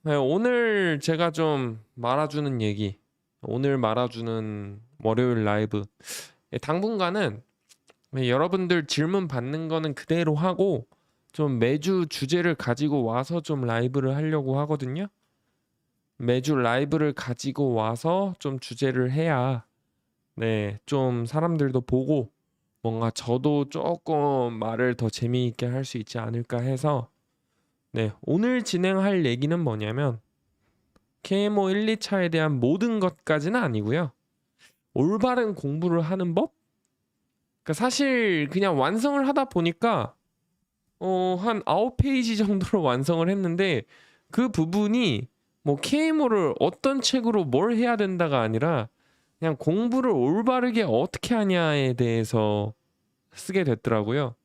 네, 오늘 제가 좀 말아주는 얘기, 오늘 말아주는 월요일 라이브. 당분간은 여러분들 질문 받는 거는 그대로 하고 좀 매주 주제를 가지고 와서 좀 라이브를 하려고 하거든요. 매주 라이브를 가지고 와서 좀 주제를 해야 좀 사람들도 보고 뭔가 저도 조금 말을 더 재미있게 할 수 있지 않을까 해서 오늘 진행할 얘기는 뭐냐면 KMO 1, 2차에 대한 모든 것까지는 아니고요. 올바른 공부를 하는 법? 그러니까 사실 그냥 완성을 하다 보니까 한 9페이지 정도로 완성을 했는데 그 부분이 뭐 KMO를 어떤 책으로 뭘 해야 된다가 아니라 그냥 공부를 올바르게 어떻게 하냐에 대해서 쓰게 됐더라고요.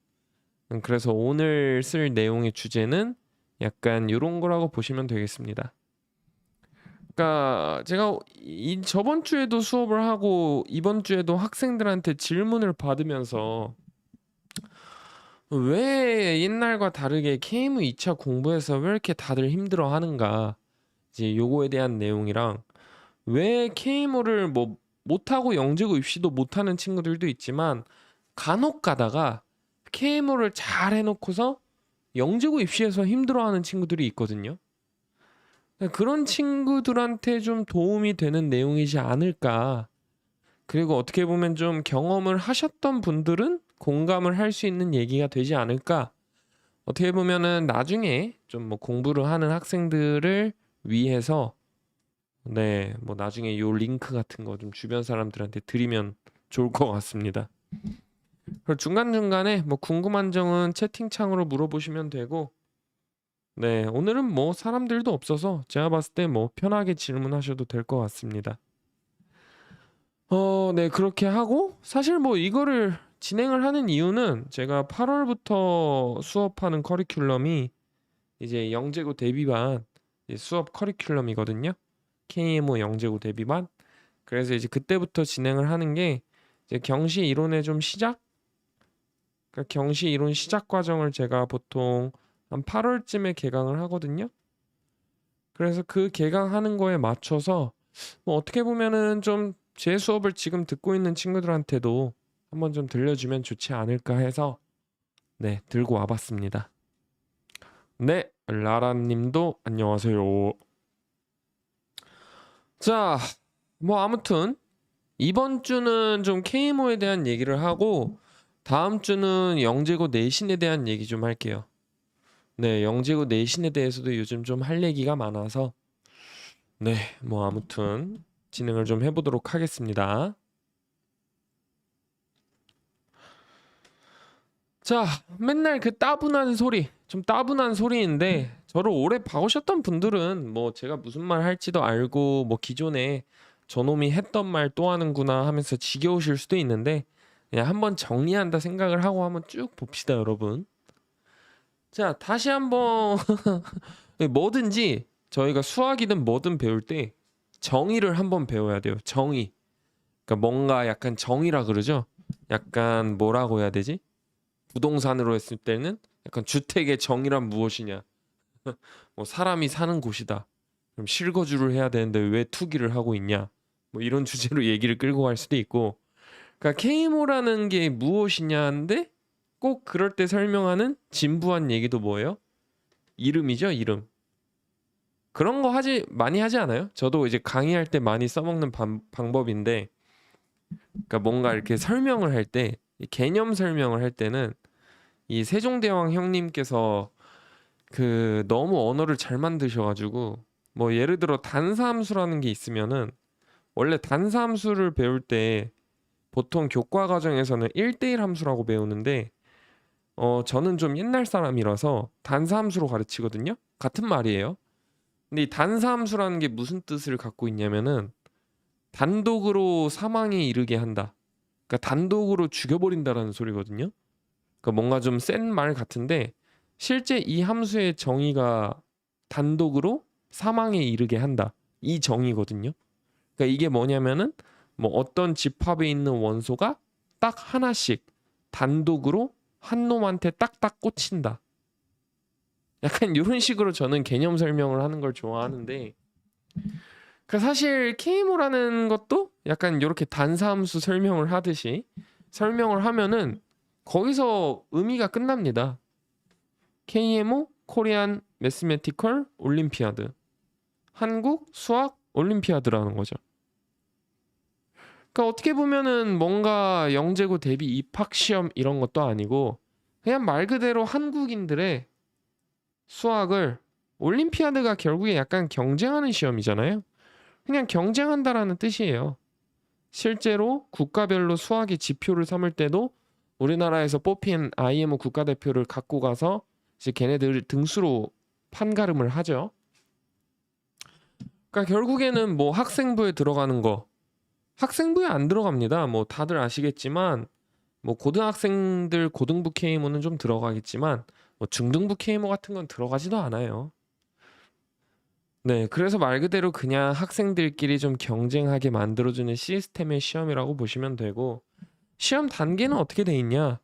그래서 오늘 쓸 내용의 주제는 약간 이런 거라고 보시면 되겠습니다. 그러니까 제가 저번 주에도 수업을 하고 이번 주에도 학생들한테 질문을 받으면서 왜 옛날과 다르게 KM 2차 공부해서 왜 이렇게 다들 힘들어 하는가, 이제 요거에 대한 내용이랑 왜 KMO를 뭐 못하고 영재고 입시도 못하는 친구들도 있지만 간혹 가다가 KMO를 잘 해놓고서 영재고 입시에서 힘들어하는 친구들이 있거든요. 그런 친구들한테 좀 도움이 되는 내용이지 않을까. 그리고 어떻게 보면 좀 경험을 하셨던 분들은 공감을 할 수 있는 얘기가 되지 않을까. 어떻게 보면은 나중에 좀 뭐 공부를 하는 학생들을 위해서 뭐 나중에 요 링크 같은 거 좀 주변 사람들한테 드리면 좋을 것 같습니다. 그리고 중간중간에 뭐 궁금한 점은 채팅창으로 물어보시면 되고, 오늘은 뭐 사람들도 없어서 제가 봤을 때 뭐 편하게 질문하셔도 될 것 같습니다. 그렇게 하고 사실 뭐 이거를 진행을 하는 이유는 제가 8월부터 수업하는 커리큘럼이 이제 영재고 대비반 수업 커리큘럼이거든요. KMO 영재고 대비반. 그래서 이제 그때부터 진행을 하는 게 이제 경시 이론의 좀 시작? 그러니까 경시 이론 시작 과정을 제가 보통 한 8월쯤에 개강을 하거든요. 그래서 그 개강하는 거에 맞춰서 뭐 어떻게 보면은 좀 제 수업을 지금 듣고 있는 친구들한테도 한번 좀 들려주면 좋지 않을까 해서 들고 와봤습니다. 라라님도 안녕하세요. 자, 뭐 아무튼 이번 주는 좀 KMO에 대한 얘기를 하고 다음 주는 영재고 내신에 대한 얘기 좀 할게요. 영재고 내신에 대해서도 요즘 좀 할 얘기가 많아서 뭐 아무튼 진행을 좀 해보도록 하겠습니다. 자, 맨날 그 따분한 소리, 좀 따분한 소리인데 저를 오래 봐오셨던 분들은 뭐 제가 무슨 말 할지도 알고 뭐 기존에 저놈이 했던 말 또 하는구나 하면서 지겨우실 수도 있는데 그냥 한번 정리한다 생각을 하고 한번 쭉 봅시다, 여러분. 자, 다시 한번 뭐든지 저희가 수학이든 뭐든 배울 때 정의를 한번 배워야 돼요. 정의. 그러니까 뭔가 약간 정의라 그러죠. 약간 뭐라고 해야 되지? 부동산으로 했을 때는 약간 주택의 정의란 무엇이냐? 뭐 사람이 사는 곳이다. 그럼 실거주를 해야 되는데 왜 투기를 하고 있냐? 뭐 이런 주제로 얘기를 끌고 갈 수도 있고. 그러니까 KMO라는 게 무엇이냐인데 꼭 그럴 때 설명하는 진부한 얘기도 뭐예요? 이름이죠, 이름. 그런 거 많이 하지 않아요? 저도 이제 강의할 때 많이 써먹는 방법인데, 그러니까 뭔가 이렇게 설명을 할 때, 개념 설명을 할 때는 이 세종대왕 형님께서 그 너무 언어를 잘 만드셔가지고 뭐 예를 들어 단사함수라는 게 있으면은 원래 단사함수를 배울 때 보통 교과 과정에서는 1대1 함수라고 배우는데 저는 좀 옛날 사람이라서 단사함수로 가르치거든요. 같은 말이에요. 근데 이 단사함수라는 게 무슨 뜻을 갖고 있냐면은 단독으로 사망에 이르게 한다. 그러니까 단독으로 죽여버린다라는 소리거든요. 그러니까 뭔가 좀 센 말 같은데 실제 이 함수의 정의가 단독으로 사망에 이르게 한다. 이 정의거든요. 그러니까 이게 뭐냐면은 뭐 어떤 집합에 있는 원소가 딱 하나씩 단독으로 한 놈한테 딱딱 꽂힌다. 약간 이런 식으로 저는 개념 설명을 하는 걸 좋아하는데 그 사실 KMO라는 것도 약간 이렇게 단사함수 설명을 하듯이 설명을 하면은 거기서 의미가 끝납니다. KMO 코리안 매스메티컬 올림피아드 한국 수학 올림피아드라는 거죠. 그러니까 어떻게 보면은 뭔가 영재고 대비 입학 시험 이런 것도 아니고 그냥 말 그대로 한국인들의 수학을 올림피아드가 결국에 약간 경쟁하는 시험이잖아요. 그냥 경쟁한다라는 뜻이에요. 실제로 국가별로 수학의 지표를 삼을 때도 우리나라에서 뽑힌 IMO 국가대표를 갖고 가서 이제 걔네들 등수로 판가름을 하죠. 그러니까 결국에는 뭐 학생부에 들어가는 거 학생부에 안 들어갑니다. 뭐 다들 아시겠지만 뭐 고등학생들 고등부 KMO는 좀 들어가겠지만 뭐 중등부 KMO 같은 건 들어가지도 않아요. 네, 그래서 말 그대로 그냥 학생들끼리 좀 경쟁하게 만들어주는 시스템의 시험이라고 보시면 되고 시험 단계는 어떻게 돼 있냐?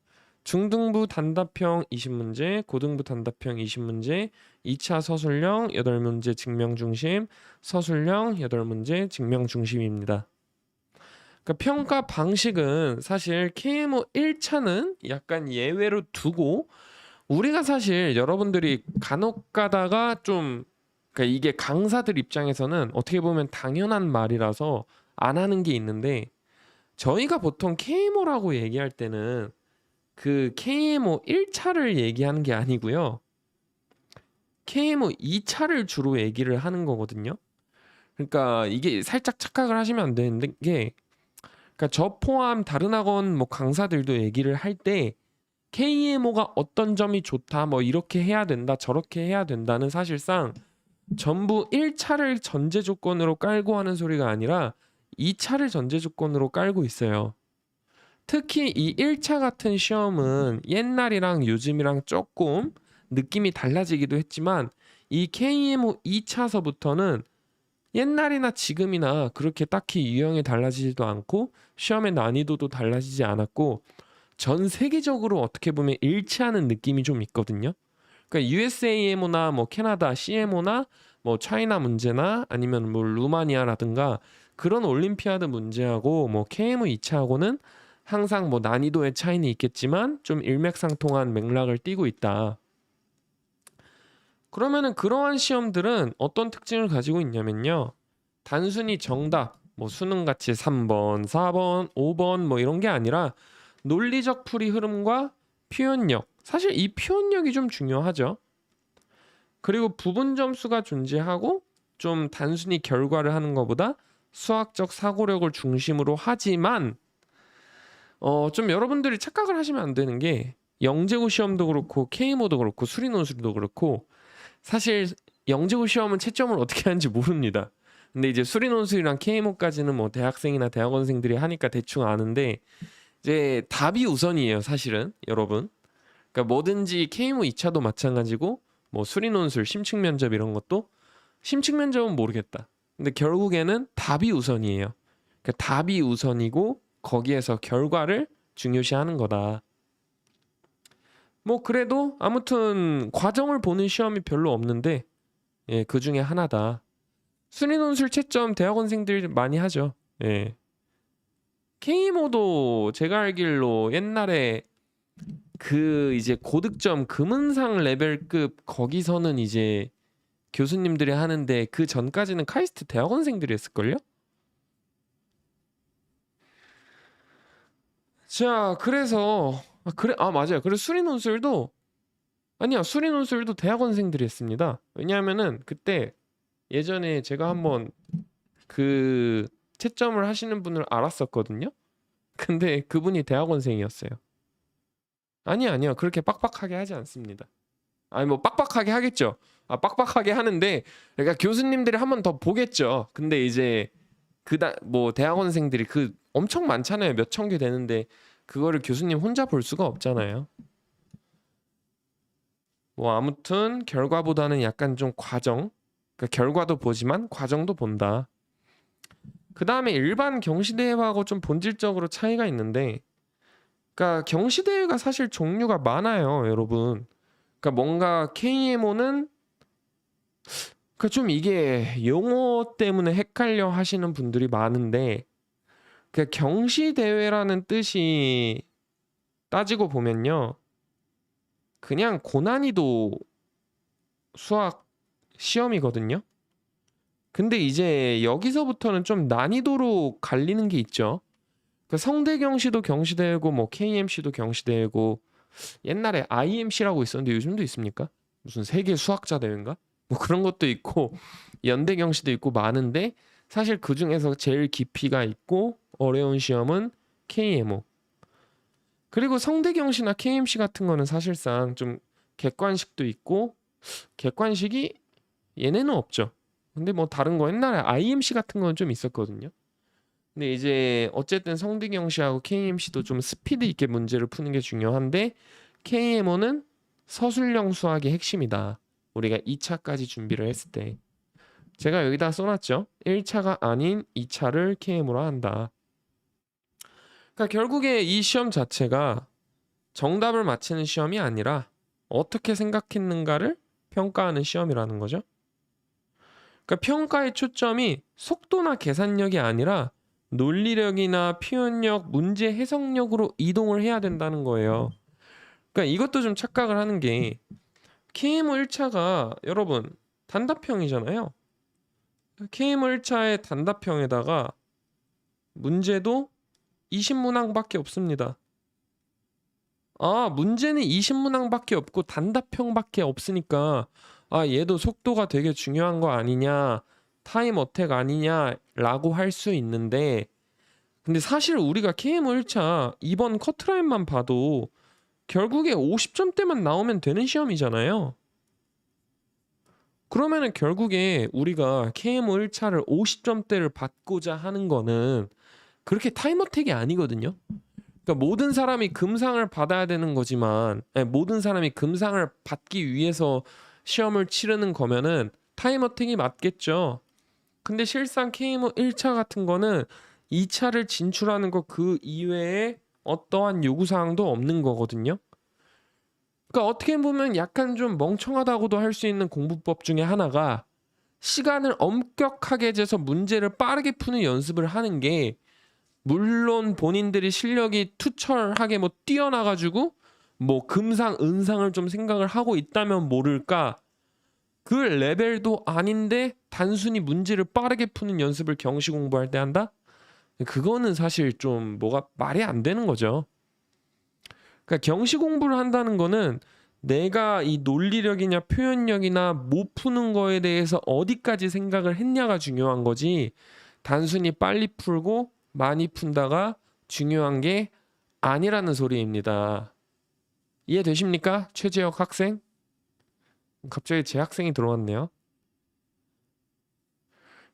중등부 단답형 20문제, 고등부 단답형 20문제, 2차 서술형 8문제 증명 중심, 서술형 8문제 증명 중심입니다. 그러니까 평가 방식은 사실 KMO 1차는 약간 예외로 두고 우리가 사실 여러분들이 간혹 가다가 좀 그러니까 이게 강사들 입장에서는 어떻게 보면 당연한 말이라서 안 하는 게 있는데 저희가 보통 KMO라고 얘기할 때는 그 KMO 1차를 얘기하는 게 아니고요. KMO 2차를 주로 얘기를 하는 거거든요. 그러니까 이게 살짝 착각을 하시면 안 되는 게 그러니까 저 포함 다른 학원 뭐 강사들도 얘기를 할 때 KMO가 어떤 점이 좋다 뭐 이렇게 해야 된다 저렇게 해야 된다는 사실상 전부 1차를 전제 조건으로 깔고 하는 소리가 아니라 2차를 전제 조건으로 깔고 있어요. 특히 이 1차 같은 시험은 옛날이랑 요즘이랑 조금 느낌이 달라지기도 했지만 이 KMO 2차서부터는 옛날이나 지금이나 그렇게 딱히 유형이 달라지지도 않고 시험의 난이도도 달라지지 않았고 전 세계적으로 어떻게 보면 일치하는 느낌이 좀 있거든요. 그러니까 USAMO나 뭐 캐나다 CMO나 뭐 차이나 문제나 아니면 뭐 루마니아라든가 그런 올림피아드 문제하고 뭐 KMO 2차하고는 항상 뭐 난이도의 차이는 있겠지만 좀 일맥상통한 맥락을 띠고 있다. 그러면은 그러한 시험들은 어떤 특징을 가지고 있냐면요. 단순히 정답, 뭐 수능같이 3번, 4번, 5번 뭐 이런 게 아니라 논리적 풀이 흐름과 표현력. 사실 이 표현력이 좀 중요하죠. 그리고 부분 점수가 존재하고 좀 단순히 결과를 하는 것보다 수학적 사고력을 중심으로 하지만 좀 여러분들이 착각을 하시면 안 되는 게 영재고 시험도 그렇고 KMO도 그렇고 수리논술도 그렇고 사실 영재고 시험은 채점을 어떻게 하는지 모릅니다. 근데 이제 수리논술이랑 KMO까지는 뭐 대학생이나 대학원생들이 하니까 대충 아는데 이제 답이 우선이에요, 사실은 여러분. 그러니까 뭐든지 KMO 2차도 마찬가지고 뭐 수리논술, 심층 면접 이런 것도 심층 면접은 모르겠다. 근데 결국에는 답이 우선이에요. 그러니까 답이 우선이고 거기에서 결과를 중요시하는 거다. 뭐 그래도 아무튼 과정을 보는 시험이 별로 없는데 예, 그 중에 하나다. 수리논술 채점 대학원생들 많이 하죠. 예. KMO도 제가 알기로 옛날에 그 이제 고득점 금은상 레벨급 거기서는 이제 교수님들이 하는데 그 전까지는 카이스트 대학원생들이 했을걸요? 자, 그래서 맞아요. 그래서 수리논술도 아니야, 수리논술도 대학원생들이 했습니다. 왜냐하면은 그때 예전에 제가 한번 그 채점을 하시는 분을 알았었거든요. 근데 그분이 대학원생이었어요. 아니요. 그렇게 빡빡하게 하지 않습니다. 아니 뭐 빡빡하게 하겠죠. 빡빡하게 하는데 그러니까 교수님들이 한 번 더 보겠죠. 근데 이제 뭐 대학원생들이 그 엄청 많잖아요. 몇 천 개 되는데 그거를 교수님 혼자 볼 수가 없잖아요. 뭐 아무튼 결과보다는 약간 좀 과정, 그러니까 결과도 보지만 과정도 본다. 그 다음에 일반 경시대회하고 좀 본질적으로 차이가 있는데, 그러니까 경시대회가 사실 종류가 많아요, 여러분. 그러니까 뭔가 KMO는 그러니까 좀 이게 용어 때문에 헷갈려 하시는 분들이 많은데 그 경시 대회라는 뜻이 따지고 보면요. 그냥 고난이도 수학 시험이거든요. 근데 이제 여기서부터는 좀 난이도로 갈리는 게 있죠. 그 성대경시도 경시대회고 뭐 KMC도 경시대회고 옛날에 IMC라고 있었는데 요즘도 있습니까? 무슨 세계 수학자 대회인가? 뭐 그런 것도 있고 연대경시도 있고 많은데 사실 그 중에서 제일 깊이가 있고 어려운 시험은 KMO. 그리고 성대경시나 KMC 같은 거는 사실상 좀 객관식도 있고 객관식이 얘네는 없죠. 근데 뭐 다른 거 옛날에 IMC 같은 건 좀 있었거든요. 근데 이제 어쨌든 성대경시하고 KMC도 좀 스피드 있게 문제를 푸는 게 중요한데 KMO는 서술형 수학의 핵심이다. 우리가 2차까지 준비를 했을 때 제가 여기다 써놨죠. 1차가 아닌 2차를 KMO로 한다. 그러니까 결국에 이 시험 자체가 정답을 맞히는 시험이 아니라 어떻게 생각했는가를 평가하는 시험이라는 거죠. 그러니까 평가의 초점이 속도나 계산력이 아니라 논리력이나 표현력, 문제 해석력으로 이동을 해야 된다는 거예요. 그러니까 이것도 좀 착각을 하는 게 KMO 1차가 여러분 단답형이잖아요. KMO 1차의 단답형에다가 문제도 20문항밖에 없습니다. 아, 문제는 20문항밖에 없고 단답형밖에 없으니까 아, 얘도 속도가 되게 중요한 거 아니냐, 타임 어택 아니냐라고 할 수 있는데 근데 사실 우리가 KMO 1차 이번 커트라인만 봐도 결국에 50점대만 나오면 되는 시험이잖아요. 그러면은 결국에 우리가 KMO 1차를 50점대를 받고자 하는 거는 그렇게 타임 어택이 아니거든요. 그러니까 모든 사람이 금상을 받아야 되는 거지만 모든 사람이 금상을 받기 위해서 시험을 치르는 거면은 타임 어택이 맞겠죠. 근데 실상 KMO 1차 같은 거는 2차를 진출하는 거 그 이외에 어떠한 요구사항도 없는 거거든요. 그러니까 어떻게 보면 약간 좀 멍청하다고도 할 수 있는 공부법 중에 하나가 시간을 엄격하게 재서 문제를 빠르게 푸는 연습을 하는 게 물론 본인들이 실력이 투철하게 뭐 뛰어나가지고 뭐 금상 은상을 좀 생각을 하고 있다면 모를까 그 레벨도 아닌데 단순히 문제를 빠르게 푸는 연습을 경시 공부할 때 한다? 그거는 사실 좀 뭐가 말이 안 되는 거죠. 그러니까 경시 공부를 한다는 거는 내가 이 논리력이냐 표현력이나 못 푸는 거에 대해서 어디까지 생각을 했냐가 중요한 거지 단순히 빨리 풀고 많이 푼다가 중요한 게 아니라는 소리입니다. 이해되십니까? 최재혁 학생? 갑자기 제 학생이 들어왔네요.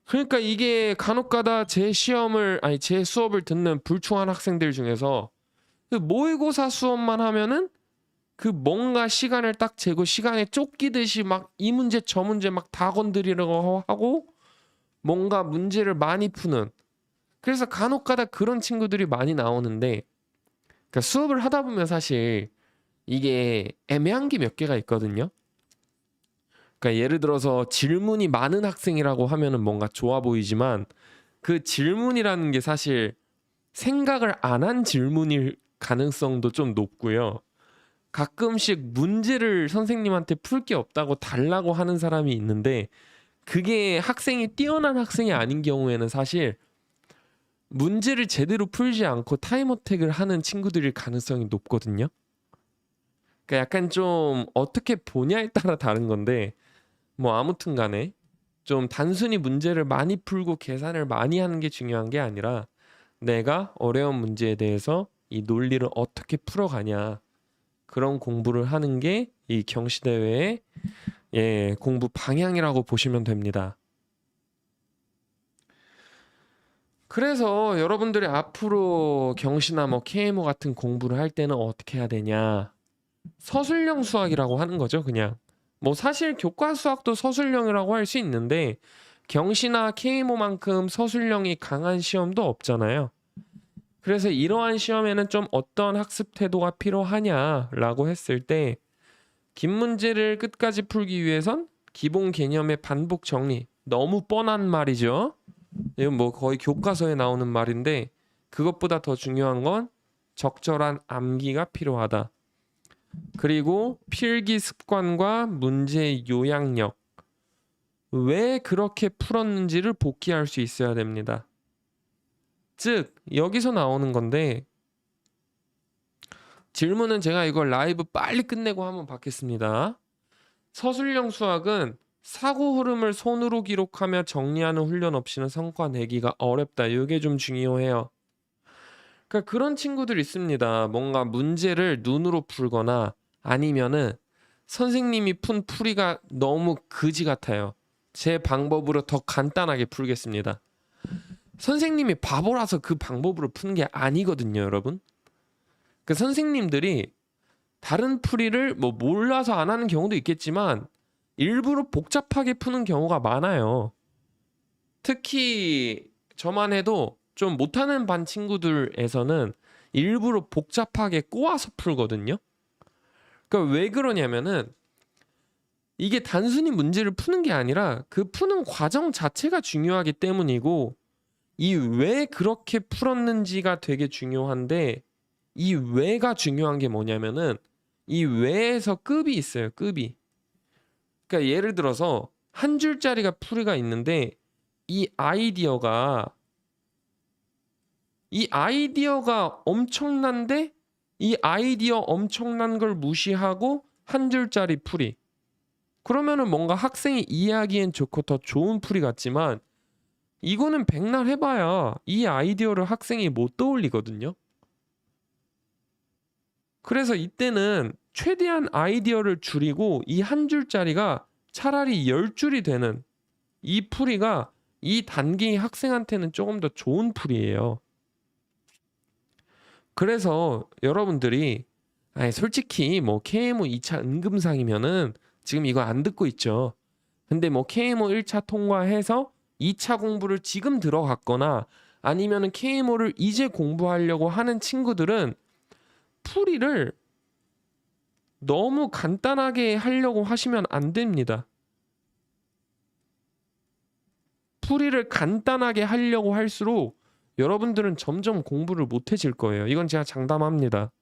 그러니까 이게 간혹가다 제 수업을 듣는 불충한 학생들 중에서 그 모의고사 수업만 하면은 그 뭔가 시간을 딱 재고 시간에 쫓기듯이 막 이 문제 저 문제 막 다 건드리려고 하고 뭔가 문제를 많이 푸는 그래서 간혹가다 그런 친구들이 많이 나오는데 그러니까 수업을 하다 보면 사실 이게 애매한 게 몇 개가 있거든요. 그러니까 예를 들어서 질문이 많은 학생이라고 하면은 뭔가 좋아 보이지만 그 질문이라는 게 사실 생각을 안 한 질문일 가능성도 좀 높고요. 가끔씩 문제를 선생님한테 풀 게 없다고 달라고 하는 사람이 있는데 그게 학생이 뛰어난 학생이 아닌 경우에는 사실 문제를 제대로 풀지 않고 타임 어택을 하는 친구들일 가능성이 높거든요. 그러니까 약간 좀 어떻게 보냐에 따라 다른 건데 뭐 아무튼 간에 좀 단순히 문제를 많이 풀고 계산을 많이 하는 게 중요한 게 아니라 내가 어려운 문제에 대해서 이 논리를 어떻게 풀어가냐 그런 공부를 하는 게 이 경시대회의 공부 방향이라고 보시면 됩니다. 그래서 여러분들이 앞으로 경시나 뭐 KMO 같은 공부를 할 때는 어떻게 해야 되냐 서술형 수학이라고 하는 거죠. 그냥 뭐 사실 교과 수학도 서술형이라고 할 수 있는데 경시나 KMO만큼 서술형이 강한 시험도 없잖아요. 그래서 이러한 시험에는 좀 어떤 학습 태도가 필요하냐라고 했을 때 긴 문제를 끝까지 풀기 위해선 기본 개념의 반복 정리. 너무 뻔한 말이죠. 이건 뭐 거의 교과서에 나오는 말인데 그것보다 더 중요한 건 적절한 암기가 필요하다. 그리고 필기 습관과 문제 요약력. 왜 그렇게 풀었는지를 복기할 수 있어야 됩니다. 즉 여기서 나오는 건데 질문은 제가 이걸 라이브 빨리 끝내고 한번 받겠습니다. 서술형 수학은 사고 흐름을 손으로 기록하며 정리하는 훈련 없이는 성과 내기가 어렵다. 이게 좀 중요해요. 그러니까 그런 친구들 있습니다. 뭔가 문제를 눈으로 풀거나 아니면은 선생님이 푼 풀이가 너무 그지 같아요. 제 방법으로 더 간단하게 풀겠습니다. 선생님이 바보라서 그 방법으로 푸는 게 아니거든요, 여러분. 그 선생님들이 다른 풀이를 뭐 몰라서 안 하는 경우도 있겠지만 일부러 복잡하게 푸는 경우가 많아요. 특히 저만 해도 좀 못하는 반 친구들에서는 일부러 복잡하게 꼬아서 풀거든요. 그러니까 왜 그러냐면은 이게 단순히 문제를 푸는 게 아니라 그 푸는 과정 자체가 중요하기 때문이고 이 왜 그렇게 풀었는지가 되게 중요한데 이 왜가 중요한 게 뭐냐면은 이 왜에서 급이 있어요. 급이. 그러니까 예를 들어서 한 줄짜리가 풀이가 있는데 이 아이디어가 엄청난데 이 아이디어 엄청난 걸 무시하고 한 줄짜리 풀이. 그러면은 뭔가 학생이 이해하기엔 좋고 더 좋은 풀이 같지만 이거는 백날 해봐야 이 아이디어를 학생이 못 떠올리거든요. 그래서 이때는 최대한 아이디어를 줄이고 이 한 줄짜리가 차라리 10줄이 되는 이 풀이가 이 단계의 학생한테는 조금 더 좋은 풀이에요. 그래서 여러분들이 솔직히 뭐 KMO 2차 응급상이면은 지금 이거 안 듣고 있죠. 근데 뭐 KMO 1차 통과해서 2차 공부를 지금 들어갔거나 아니면은 KMO를 이제 공부하려고 하는 친구들은 풀이를 너무 간단하게 하려고 하시면 안 됩니다. 풀이를 간단하게 하려고 할수록 여러분들은 점점 공부를 못해질 거예요. 이건 제가 장담합니다.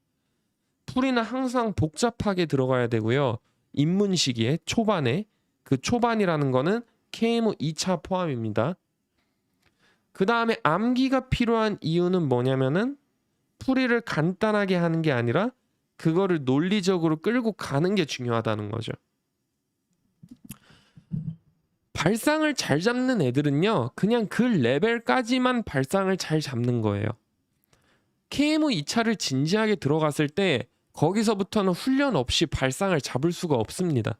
풀이는 항상 복잡하게 들어가야 되고요. 입문 시기에 초반에 그 초반이라는 거는 KMO 2차 포함입니다. 그 다음에 암기가 필요한 이유는 뭐냐면은 풀이를 간단하게 하는 게 아니라 그거를 논리적으로 끌고 가는 게 중요하다는 거죠. 발상을 잘 잡는 애들은요. 그냥 그 레벨까지만 발상을 잘 잡는 거예요. KMO 2차를 진지하게 들어갔을 때 거기서부터는 훈련 없이 발상을 잡을 수가 없습니다.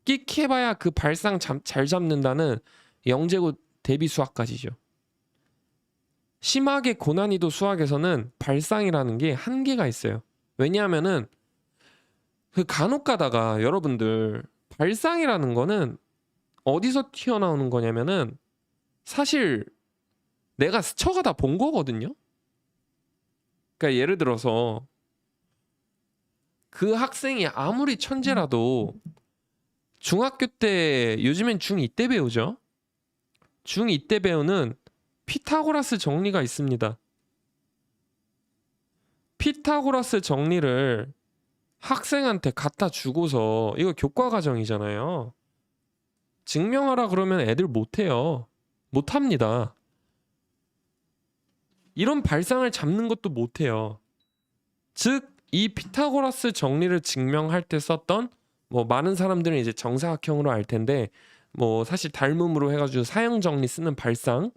끽해봐야 그 발상 잘 잡는다는 영재고 대비 수학까지죠. 심하게 고난이도 수학에서는 발상이라는 게 한계가 있어요. 왜냐하면은 그 간혹 가다가 여러분들 발상이라는 거는 어디서 튀어나오는 거냐면은 사실 내가 스쳐가다 본 거거든요. 그러니까 예를 들어서 그 학생이 아무리 천재라도 중학교 때 요즘엔 중2 때 배우죠. 중2 때 배우는 피타고라스 정리가 있습니다. 피타고라스 정리를 학생한테 갖다 주고서 이거 교과 과정이잖아요. 증명하라 그러면 애들 못해요. 못합니다. 이런 발상을 잡는 것도 못해요. 즉 이 피타고라스 정리를 증명할 때 썼던 뭐 많은 사람들은 이제 정사각형으로 알 텐데 뭐 사실 닮음으로 해가지고 사형 정리 쓰는 발상,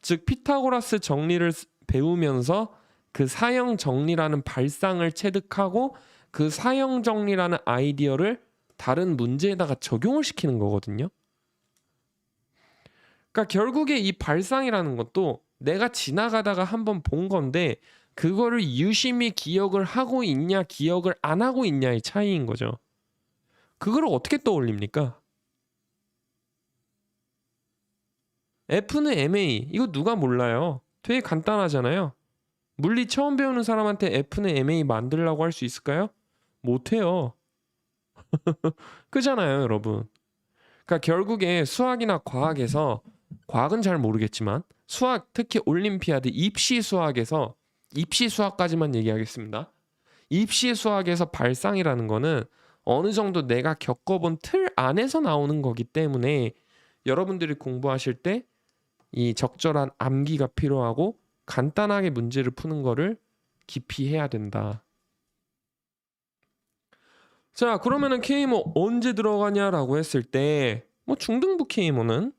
즉 피타고라스 정리를 배우면서 그 사형 정리라는 발상을 체득하고 그 사형 정리라는 아이디어를 다른 문제에다가 적용을 시키는 거거든요. 그러니까 결국에 이 발상이라는 것도 내가 지나가다가 한번 본 건데 그거를 유심히 기억을 하고 있냐 기억을 안 하고 있냐의 차이인 거죠. 그걸 어떻게 떠올립니까? F는 MA 이거 누가 몰라요. 되게 간단하잖아요. 물리 처음 배우는 사람한테 F는 MA 만들라고 할 수 있을까요? 못해요. 그잖아요, 여러분. 그러니까 결국에 수학이나 과학에서 과학은 잘 모르겠지만 수학 특히 올림피아드 입시 수학에서 입시 수학까지만 얘기하겠습니다. 입시 수학에서 발상이라는 거는 어느 정도 내가 겪어본 틀 안에서 나오는 거기 때문에 여러분들이 공부하실 때 이 적절한 암기가 필요하고 간단하게 문제를 푸는 거를 깊이 해야 된다. 자, 그러면은 K모 언제 들어가냐라고 했을 때 뭐 중등부 K모는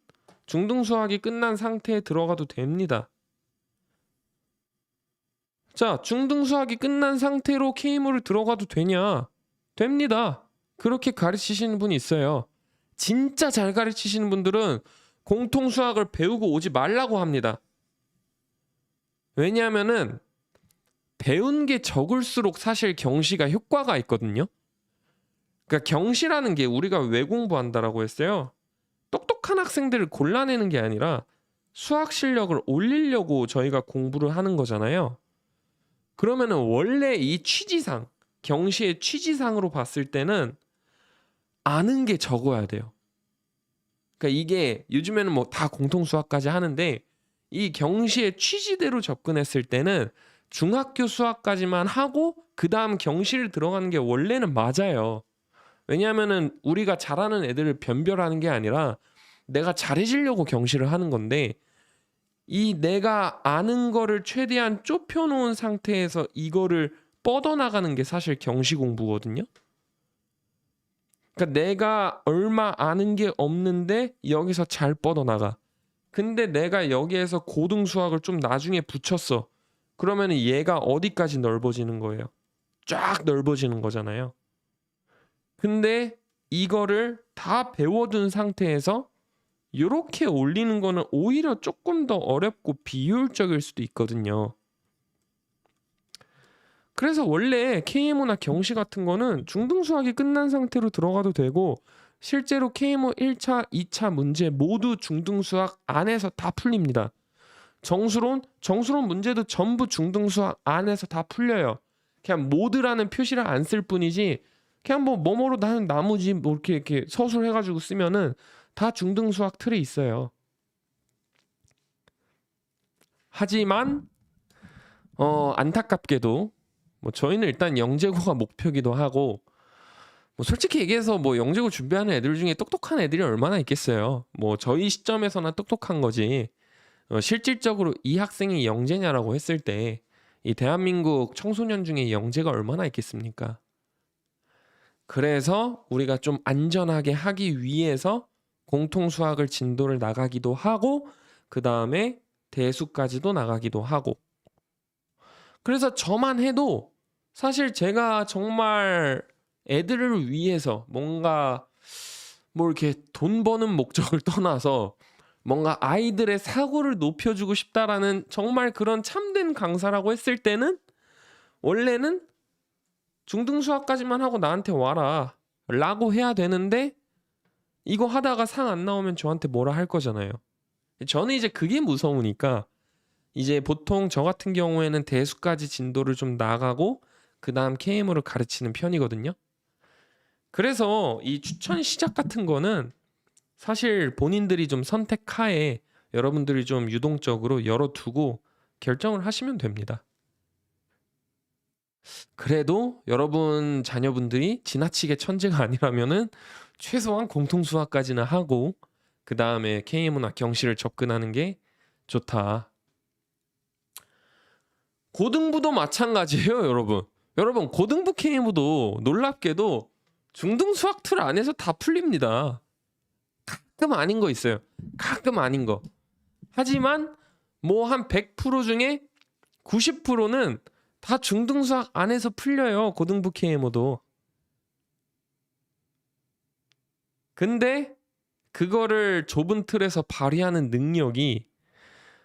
중등 수학이 끝난 상태에 들어가도 됩니다. 자, 중등 수학이 끝난 상태로 K모를 들어가도 되냐? 됩니다. 그렇게 가르치시는 분이 있어요. 진짜 잘 가르치시는 분들은 공통 수학을 배우고 오지 말라고 합니다. 왜냐하면은 배운 게 적을수록 사실 경시가 효과가 있거든요. 그러니까 경시라는 게 우리가 왜 공부한다라고 했어요? 똑똑한 학생들을 골라내는 게 아니라 수학 실력을 올리려고 저희가 공부를 하는 거잖아요. 그러면은 원래 이 취지상, 경시의 취지상으로 봤을 때는 아는 게 적어야 돼요. 그러니까 이게 요즘에는 뭐 다 공통 수학까지 하는데 이 경시의 취지대로 접근했을 때는 중학교 수학까지만 하고 그 다음 경시를 들어가는 게 원래는 맞아요. 왜냐하면은 우리가 잘하는 애들을 변별하는 게 아니라 내가 잘해지려고 경시를 하는 건데 이 내가 아는 거를 최대한 좁혀놓은 상태에서 이거를 뻗어나가는 게 사실 경시 공부거든요. 그러니까 내가 얼마 아는 게 없는데 여기서 잘 뻗어나가. 근데 내가 여기에서 고등 수학을 좀 나중에 붙였어. 그러면 얘가 어디까지 넓어지는 거예요? 쫙 넓어지는 거잖아요. 근데 이거를 다 배워둔 상태에서 이렇게 올리는 거는 오히려 조금 더 어렵고 비효율적일 수도 있거든요. 그래서 원래 KMO나 경시 같은 거는 중등 수학이 끝난 상태로 들어가도 되고 실제로 KMO 1차, 2차 문제 모두 중등 수학 안에서 다 풀립니다. 정수론 문제도 전부 중등 수학 안에서 다 풀려요. 그냥 모드라는 표시를 안 쓸 뿐이지 그냥 뭐 뭐뭐로 나는 나머지 뭐 이렇게 서술해가지고 쓰면은 다 중등 수학 틀에 있어요. 하지만 안타깝게도 뭐 저희는 일단 영재고가 목표기도 하고 뭐 솔직히 얘기해서 뭐 영재고 준비하는 애들 중에 똑똑한 애들이 얼마나 있겠어요. 뭐 저희 시점에서나 똑똑한 거지. 실질적으로 이 학생이 영재냐라고 했을 때 이 대한민국 청소년 중에 영재가 얼마나 있겠습니까? 그래서 우리가 좀 안전하게 하기 위해서 공통 수학을 진도를 나가기도 하고 그 다음에 대수까지도 나가기도 하고 그래서 저만 해도 사실 제가 정말 애들을 위해서 뭔가 뭐 이렇게 돈 버는 목적을 떠나서 뭔가 아이들의 사고를 높여주고 싶다라는 정말 그런 참된 강사라고 했을 때는 원래는 중등 수학까지만 하고 나한테 와라 라고 해야 되는데 이거 하다가 상 안 나오면 저한테 뭐라 할 거잖아요. 저는 이제 그게 무서우니까 이제 보통 저 같은 경우에는 대수까지 진도를 좀 나가고 그 다음 KM으로 가르치는 편이거든요. 그래서 이 추천 시작 같은 거는 사실 본인들이 좀 선택하에 여러분들이 좀 유동적으로 열어두고 결정을 하시면 됩니다. 그래도 여러분 자녀분들이 지나치게 천재가 아니라면은 최소한 공통 수학까지는 하고 그 다음에 KM이나 경시를 접근하는 게 좋다. 고등부도 마찬가지예요, 여러분. 여러분 고등부 KM도 놀랍게도 중등 수학 틀 안에서 다 풀립니다. 가끔 아닌 거 있어요. 가끔 아닌 거. 하지만 뭐 한 100% 중에 90%는 다 중등 수학 안에서 풀려요. 고등부 KMO도. 근데 그거를 좁은 틀에서 발휘하는 능력이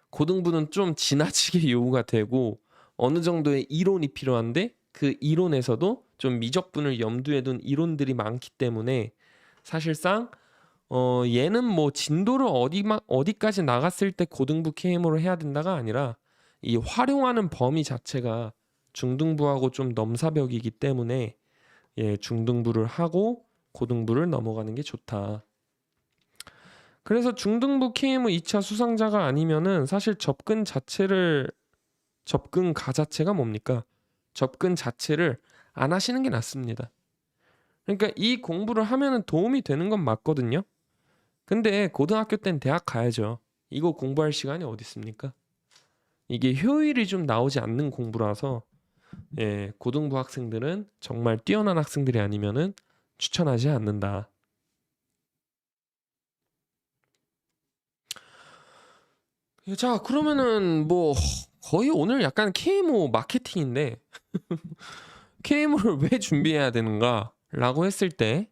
고등부는 좀 지나치게 요구가 되고 어느 정도의 이론이 필요한데 그 이론에서도 좀 미적분을 염두에 둔 이론들이 많기 때문에 사실상 얘는 뭐 진도를 어디까지 나갔을 때 고등부 KM으로 해야 된다가 아니라 이 활용하는 범위 자체가 중등부하고 좀 넘사벽이기 때문에 예, 중등부를 하고 고등부를 넘어가는 게 좋다. 그래서 중등부 KMU 2차 수상자가 아니면은 사실 접근 가 자체가 뭡니까? 접근 자체를 안 하시는 게 낫습니다. 그러니까 이 공부를 하면은 도움이 되는 건 맞거든요. 근데 고등학교 땐 대학 가야죠. 이거 공부할 시간이 어디 있습니까? 이게 효율이 좀 나오지 않는 공부라서 고등부 학생들은 정말 뛰어난 학생들이 아니면은 추천하지 않는다. 자, 그러면은 뭐 거의 오늘 약간 KMO 마케팅인데 KMO를 왜 준비해야 되는가라고 했을 때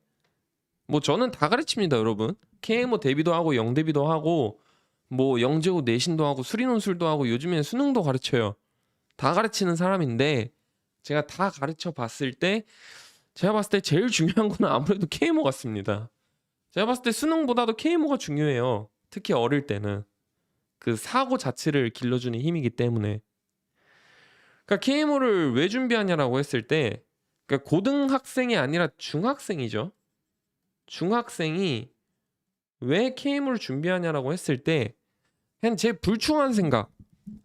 뭐 저는 다 가르칩니다, 여러분. KMO 대비도 하고 영대비도 하고 뭐 영재고 내신도 하고 수리논술도 하고 요즘엔 수능도 가르쳐요. 다 가르치는 사람인데 제가 다 가르쳐 봤을 때 제가 봤을 때 제일 중요한 건 아무래도 KMO 같습니다. 제가 봤을 때 수능보다도 KMO가 중요해요. 특히 어릴 때는 그 사고 자체를 길러주는 힘이기 때문에. 그러니까 KMO를 왜 준비하냐라고 했을 때 그러니까 고등학생이 아니라 중학생이죠. 중학생이 왜 KMO를 준비하냐라고 했을 때 그냥 제 불충한 생각,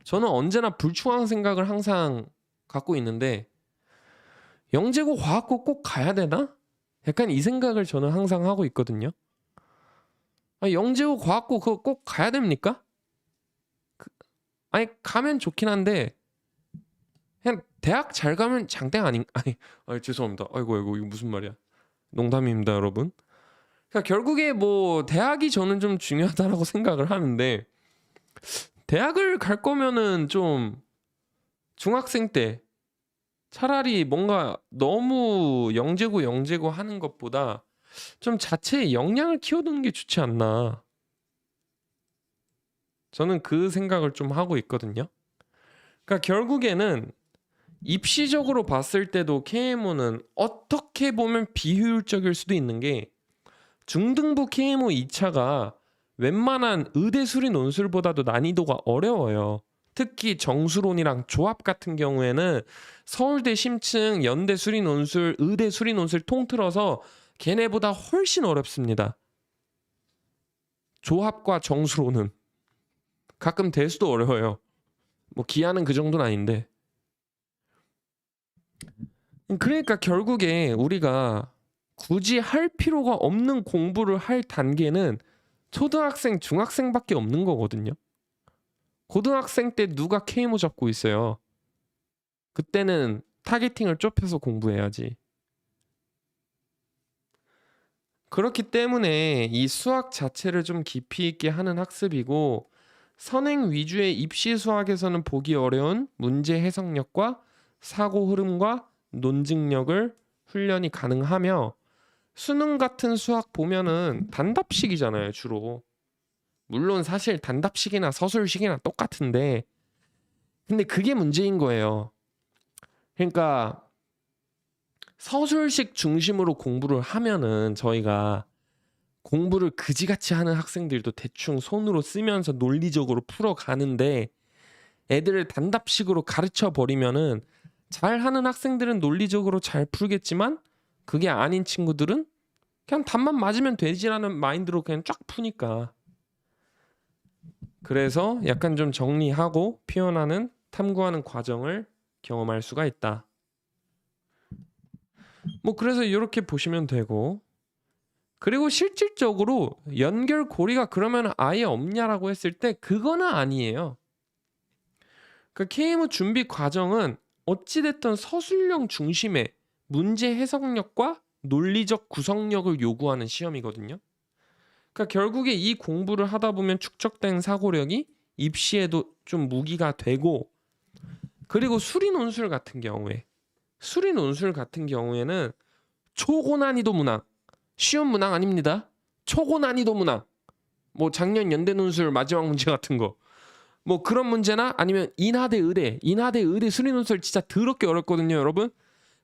저는 언제나 불충한 생각을 항상 갖고 있는데 영재고 과학고 꼭 가야 되나? 약간 이 생각을 저는 항상 하고 있거든요. 영재고 과학고 그거 꼭 가야 됩니까? 아니 가면 좋긴 한데 그냥 대학 잘 가면 장땡 아니 죄송합니다. 아이고 이거 무슨 말이야. 농담입니다, 여러분. 그러니까 결국에 뭐 대학이 저는 좀 중요하다라고 생각을 하는데 대학을 갈 거면은 좀 중학생 때 차라리 뭔가 너무 영재고 하는 것보다 좀 자체의 역량을 키워두는 게 좋지 않나. 저는 그 생각을 좀 하고 있거든요. 그러니까 결국에는 입시적으로 봤을 때도 KMO는 어떻게 보면 비효율적일 수도 있는 게 중등부 KMO 2차가 웬만한 의대 수리 논술보다도 난이도가 어려워요. 특히 정수론이랑 조합 같은 경우에는 서울대 심층, 연대 수리 논술, 의대 수리 논술 통틀어서 걔네보다 훨씬 어렵습니다. 조합과 정수론은 가끔 대수도 어려워요. 뭐 기하는 그 정도는 아닌데. 그러니까 결국에 우리가 굳이 할 필요가 없는 공부를 할 단계는 초등학생, 중학생밖에 없는 거거든요. 고등학생 때 누가 KMO 잡고 있어요. 그때는 타겟팅을 좁혀서 공부해야지. 그렇기 때문에 이 수학 자체를 좀 깊이 있게 하는 학습이고 선행 위주의 입시 수학에서는 보기 어려운 문제 해석력과 사고 흐름과 논증력을 훈련이 가능하며 수능 같은 수학 보면은 단답식이잖아요, 주로. 물론 사실 단답식이나 서술식이나 똑같은데 근데 그게 문제인 거예요. 그러니까 서술식 중심으로 공부를 하면은 저희가 공부를 그지같이 하는 학생들도 대충 손으로 쓰면서 논리적으로 풀어가는데 애들을 단답식으로 가르쳐 버리면은 잘하는 학생들은 논리적으로 잘 풀겠지만 그게 아닌 친구들은 그냥 답만 맞으면 되지라는 마인드로 그냥 쫙 푸니까. 그래서 약간 좀 정리하고 표현하는 탐구하는 과정을 경험할 수가 있다. 뭐 그래서 이렇게 보시면 되고 그리고 실질적으로 연결고리가 그러면 아예 없냐라고 했을 때 그거는 아니에요. 그 KMO 준비 과정은 어찌됐든 서술형 중심의 문제 해석력과 논리적 구성력을 요구하는 시험이거든요. 그러니까 결국에 이 공부를 하다 보면 축적된 사고력이 입시에도 좀 무기가 되고 그리고 수리 논술 같은 경우에는 초고난이도 문항, 쉬운 문항 아닙니다. 초고난이도 문항, 뭐 작년 연대 논술 마지막 문제 같은 거, 뭐 그런 문제나 아니면 인하대 의대 수리 논술 진짜 더럽게 어렵거든요, 여러분.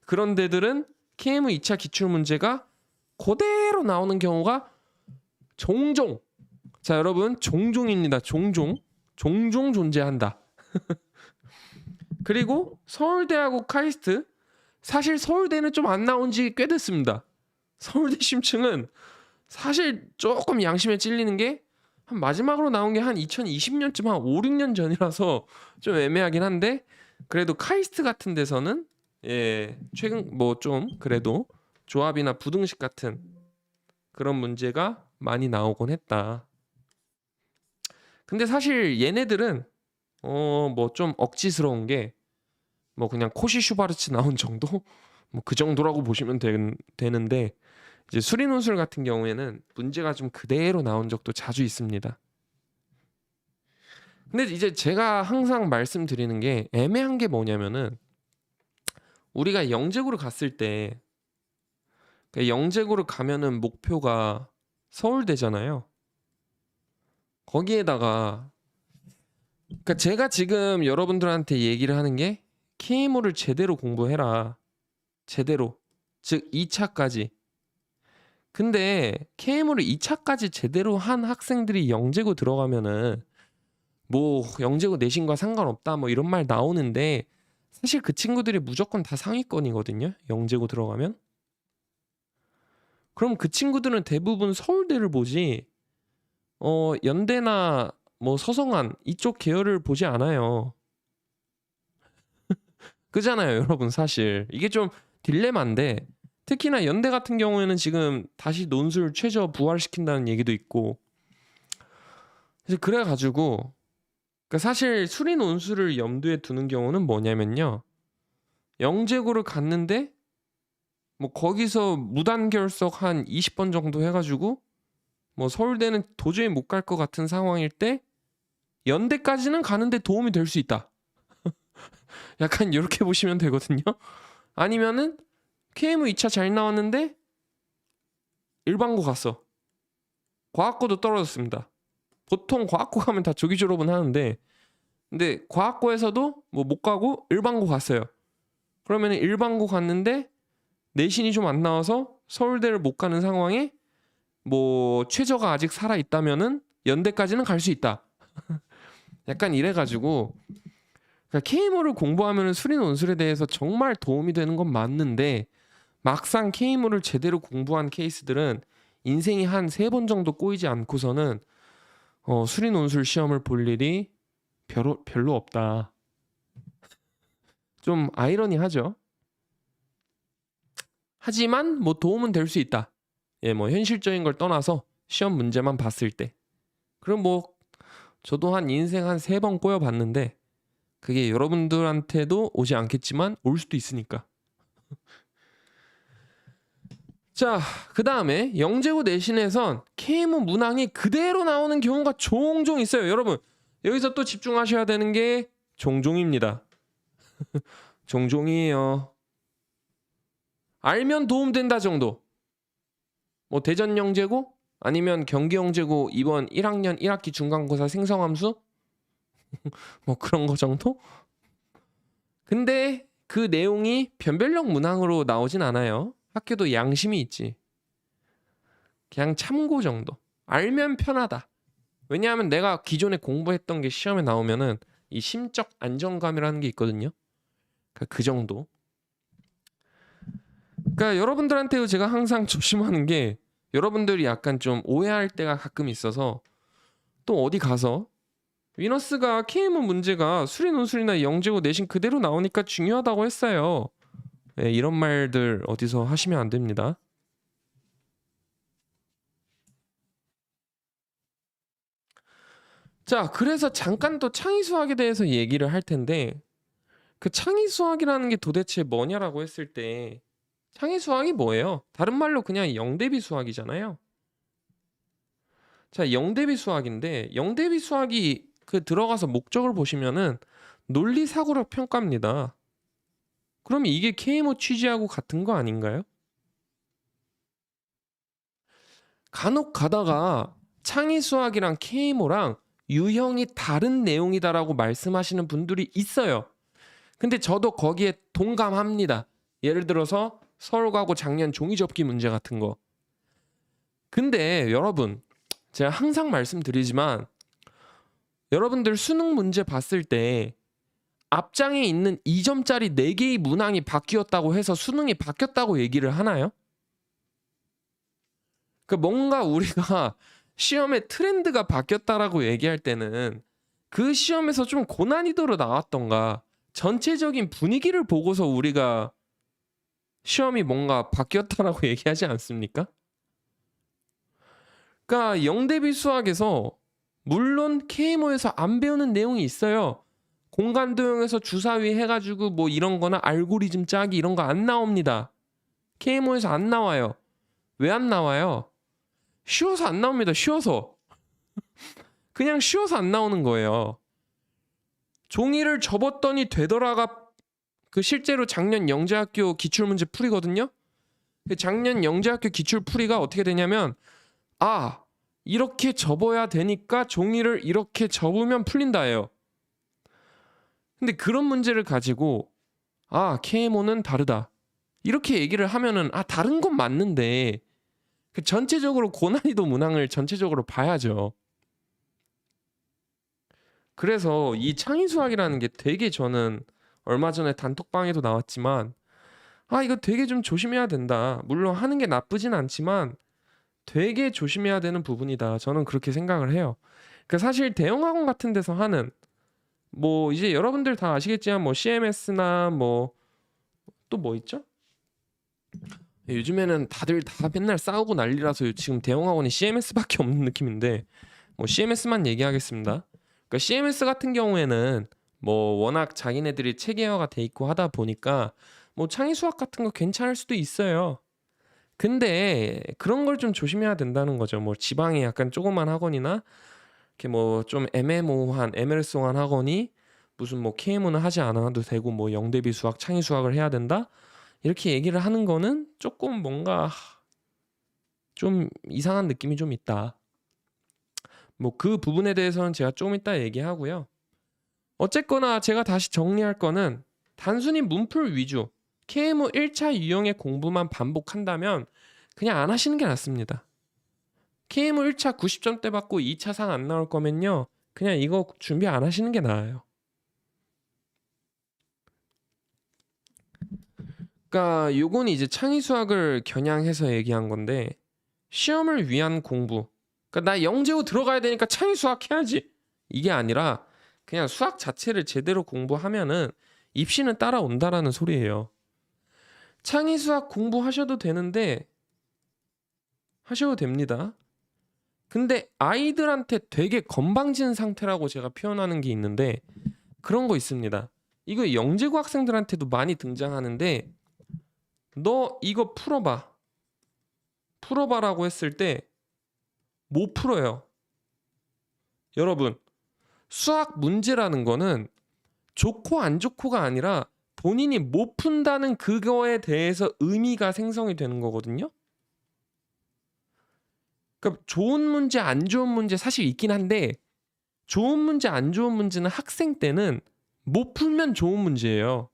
그런 데들은 KMO 2차 기출 문제가 그대로 나오는 경우가 종종, 자 여러분 종종입니다. 종종 존재한다. 그리고 서울대하고 카이스트, 사실 서울대는 좀 안 나온 지 꽤 됐습니다. 서울대 심층은 사실 조금 양심에 찔리는 게 한 마지막으로 나온 게 한 2020년쯤 한 5, 6년 전이라서 좀 애매하긴 한데 그래도 카이스트 같은 데서는 최근 뭐 좀 그래도 조합이나 부등식 같은 그런 문제가 많이 나오곤 했다. 근데 사실 얘네들은 뭐 좀 억지스러운 게 뭐 그냥 코시 슈바르츠 나온 정도? 뭐 그 정도라고 보시면 되는데 이제 수리논술 같은 경우에는 문제가 좀 그대로 나온 적도 자주 있습니다. 근데 이제 제가 항상 말씀드리는 게 애매한 게 뭐냐면은 우리가 영재고를 갔을 때 영재고를 가면은 목표가 서울대잖아요. 거기에다가 그러니까 제가 지금 여러분들한테 얘기를 하는 게 KMO를 제대로 공부해라. 제대로. 즉 2차까지. 근데 KMO를 2차까지 제대로 한 학생들이 영재고 들어가면은 뭐 영재고 내신과 상관없다 뭐 이런 말 나오는데 사실 그 친구들이 무조건 다 상위권이거든요. 영재고 들어가면. 그럼 그 친구들은 대부분 서울대를 보지 연대나 뭐 서성한 이쪽 계열을 보지 않아요. 그잖아요, 여러분. 사실 이게 좀 딜레마인데 특히나 연대 같은 경우에는 지금 다시 논술 최저 부활시킨다는 얘기도 있고 그래가지고 그러니까 사실 수리 논술을 염두에 두는 경우는 뭐냐면요, 영재고를 갔는데 뭐 거기서 무단결석 한 20번 정도 해가지고 뭐 서울대는 도저히 못 갈 것 같은 상황일 때 연대까지는 가는데 도움이 될 수 있다. 약간 이렇게 보시면 되거든요. 아니면은 KM 2차 잘 나왔는데 일반고 갔어. 과학고도 떨어졌습니다. 보통 과학고 가면 다 조기 졸업은 하는데 근데 과학고에서도 뭐 못 가고 일반고 갔어요. 그러면 일반고 갔는데 내신이 좀 안 나와서 서울대를 못 가는 상황에 뭐 최저가 아직 살아 있다면은 연대까지는 갈 수 있다. 약간 이래가지고 그러니까 KMO를 공부하면 수리 논술에 대해서 정말 도움이 되는 건 맞는데 막상 KMO를 제대로 공부한 케이스들은 인생이 한 3번 정도 꼬이지 않고서는 수리 논술 시험을 볼 일이 별로 없다. 좀 아이러니하죠. 하지만 뭐 도움은 될 수 있다. 뭐 현실적인 걸 떠나서 시험 문제만 봤을 때. 그럼 뭐 저도 한 인생 한 3번 꼬여봤는데 그게 여러분들한테도 오지 않겠지만 올 수도 있으니까. 자, 그 다음에 영재고 내신에선 KMO 문항이 그대로 나오는 경우가 종종 있어요. 여러분 여기서 또 집중하셔야 되는 게 종종입니다. 종종이에요. 알면 도움된다 정도. 뭐 대전 영재고 아니면 경기 영재고 이번 1학년 1학기 중간고사 생성함수 뭐 그런 거 정도? 근데 그 내용이 변별력 문항으로 나오진 않아요. 학교도 양심이 있지. 그냥 참고 정도. 알면 편하다. 왜냐하면 내가 기존에 공부했던 게 시험에 나오면은 이 심적 안정감이라는 게 있거든요. 그러니까 그 정도. 그러니까 여러분들한테도 제가 항상 조심하는 게 여러분들이 약간 좀 오해할 때가 가끔 있어서 또 어디 가서 위너스가 KMO 문제가 수리 논술이나 영재고 내신 그대로 나오니까 중요하다고 했어요. 네, 이런 말들 어디서 하시면 안 됩니다. 자, 그래서 잠깐 또 창의수학에 대해서 얘기를 할 텐데 그 창의수학이라는 게 도대체 뭐냐라고 했을 때 창의수학이 뭐예요? 다른 말로 그냥 영대비 수학이잖아요. 자, 영대비 수학인데 영대비 수학이 그 들어가서 목적을 보시면은 논리사고력 평가입니다. 그럼 이게 KMO 취지하고 같은 거 아닌가요? 간혹 가다가 창의수학이랑 KMO랑 유형이 다른 내용이다라고 말씀하시는 분들이 있어요. 근데 저도 거기에 동감합니다. 예를 들어서 서울과고 작년 종이접기 문제 같은 거. 근데 여러분 제가 항상 말씀드리지만 여러분들 수능 문제 봤을 때 앞장에 있는 2점짜리 4개의 문항이 바뀌었다고 해서 수능이 바뀌었다고 얘기를 하나요? 뭔가 우리가 시험의 트렌드가 바뀌었다라고 얘기할 때는 그 시험에서 좀 고난이도로 나왔던가 전체적인 분위기를 보고서 우리가 시험이 뭔가 바뀌었다라고 얘기하지 않습니까? 그러니까 영대비 수학에서 물론 KMO에서 안 배우는 내용이 있어요. 공간도형에서 주사위 해가지고 뭐 이런 거나 알고리즘 짜기 이런 거 안 나옵니다. KMO에서 안 나와요. 왜 안 나와요? 쉬워서 안 나옵니다. 쉬워서. 그냥 쉬워서 안 나오는 거예요. 종이를 접었더니 되더라가 그 실제로 작년 영재학교 기출문제 풀이거든요. 그 작년 영재학교 기출 풀이가 어떻게 되냐면 이렇게 접어야 되니까 종이를 이렇게 접으면 풀린다예요. 근데 그런 문제를 가지고 KMO는 다르다 이렇게 얘기를 하면은 다른 건 맞는데 그 전체적으로 고난이도 문항을 전체적으로 봐야죠. 그래서 이 창의수학이라는 게 되게 저는 얼마 전에 단톡방에도 나왔지만 이거 되게 좀 조심해야 된다. 물론 하는 게 나쁘진 않지만 되게 조심해야 되는 부분이다. 저는 그렇게 생각을 해요. 그러니까 사실 대형학원 같은 데서 하는 뭐 이제 여러분들 다 아시겠지만 뭐 CMS나 뭐 또 뭐 있죠? 요즘에는 다들 다 맨날 싸우고 난리라서 지금 대형학원이 CMS밖에 없는 느낌인데 뭐 CMS만 얘기하겠습니다. 그러니까 CMS 같은 경우에는 뭐 워낙 자기네들이 체계화가 돼 있고 하다 보니까 뭐 창의수학 같은 거 괜찮을 수도 있어요. 근데 그런 걸 좀 조심해야 된다는 거죠. 뭐 지방에 약간 조그만 학원이나 이렇게 뭐 좀 애매모호한 에메르송한 학원이 무슨 뭐 KMO는 하지 않아도 되고 뭐 영대비 수학, 창의 수학을 해야 된다 이렇게 얘기를 하는 거는 조금 뭔가 좀 이상한 느낌이 좀 있다. 뭐 그 부분에 대해서는 제가 좀 이따 얘기하고요. 어쨌거나 제가 다시 정리할 거는 단순히 문풀 위주 KMO 1차 유형의 공부만 반복한다면 그냥 안 하시는 게 낫습니다. KMO 1차 90점대 받고 2차 상 안 나올 거면요. 그냥 이거 준비 안 하시는 게 나아요. 그러니까 요건 이제 창의수학을 겨냥해서 얘기한 건데 시험을 위한 공부. 그러니까 나 영재고 들어가야 되니까 창의수학 해야지. 이게 아니라 그냥 수학 자체를 제대로 공부하면은 입시는 따라온다라는 소리예요. 창의수학 공부하셔도 되는데 하셔도 됩니다. 근데 아이들한테 되게 건방진 상태라고 제가 표현하는 게 있는데 그런 거 있습니다. 이거 영재고 학생들한테도 많이 등장하는데 너 이거 풀어봐라고 했을 때 못 풀어요. 여러분 수학 문제라는 거는 좋고 안 좋고가 아니라 본인이 못 푼다는 그거에 대해서 의미가 생성이 되는 거거든요. 그러니까 좋은 문제 안 좋은 문제 사실 있긴 한데 좋은 문제 안 좋은 문제는 학생 때는 못 풀면 좋은 문제예요.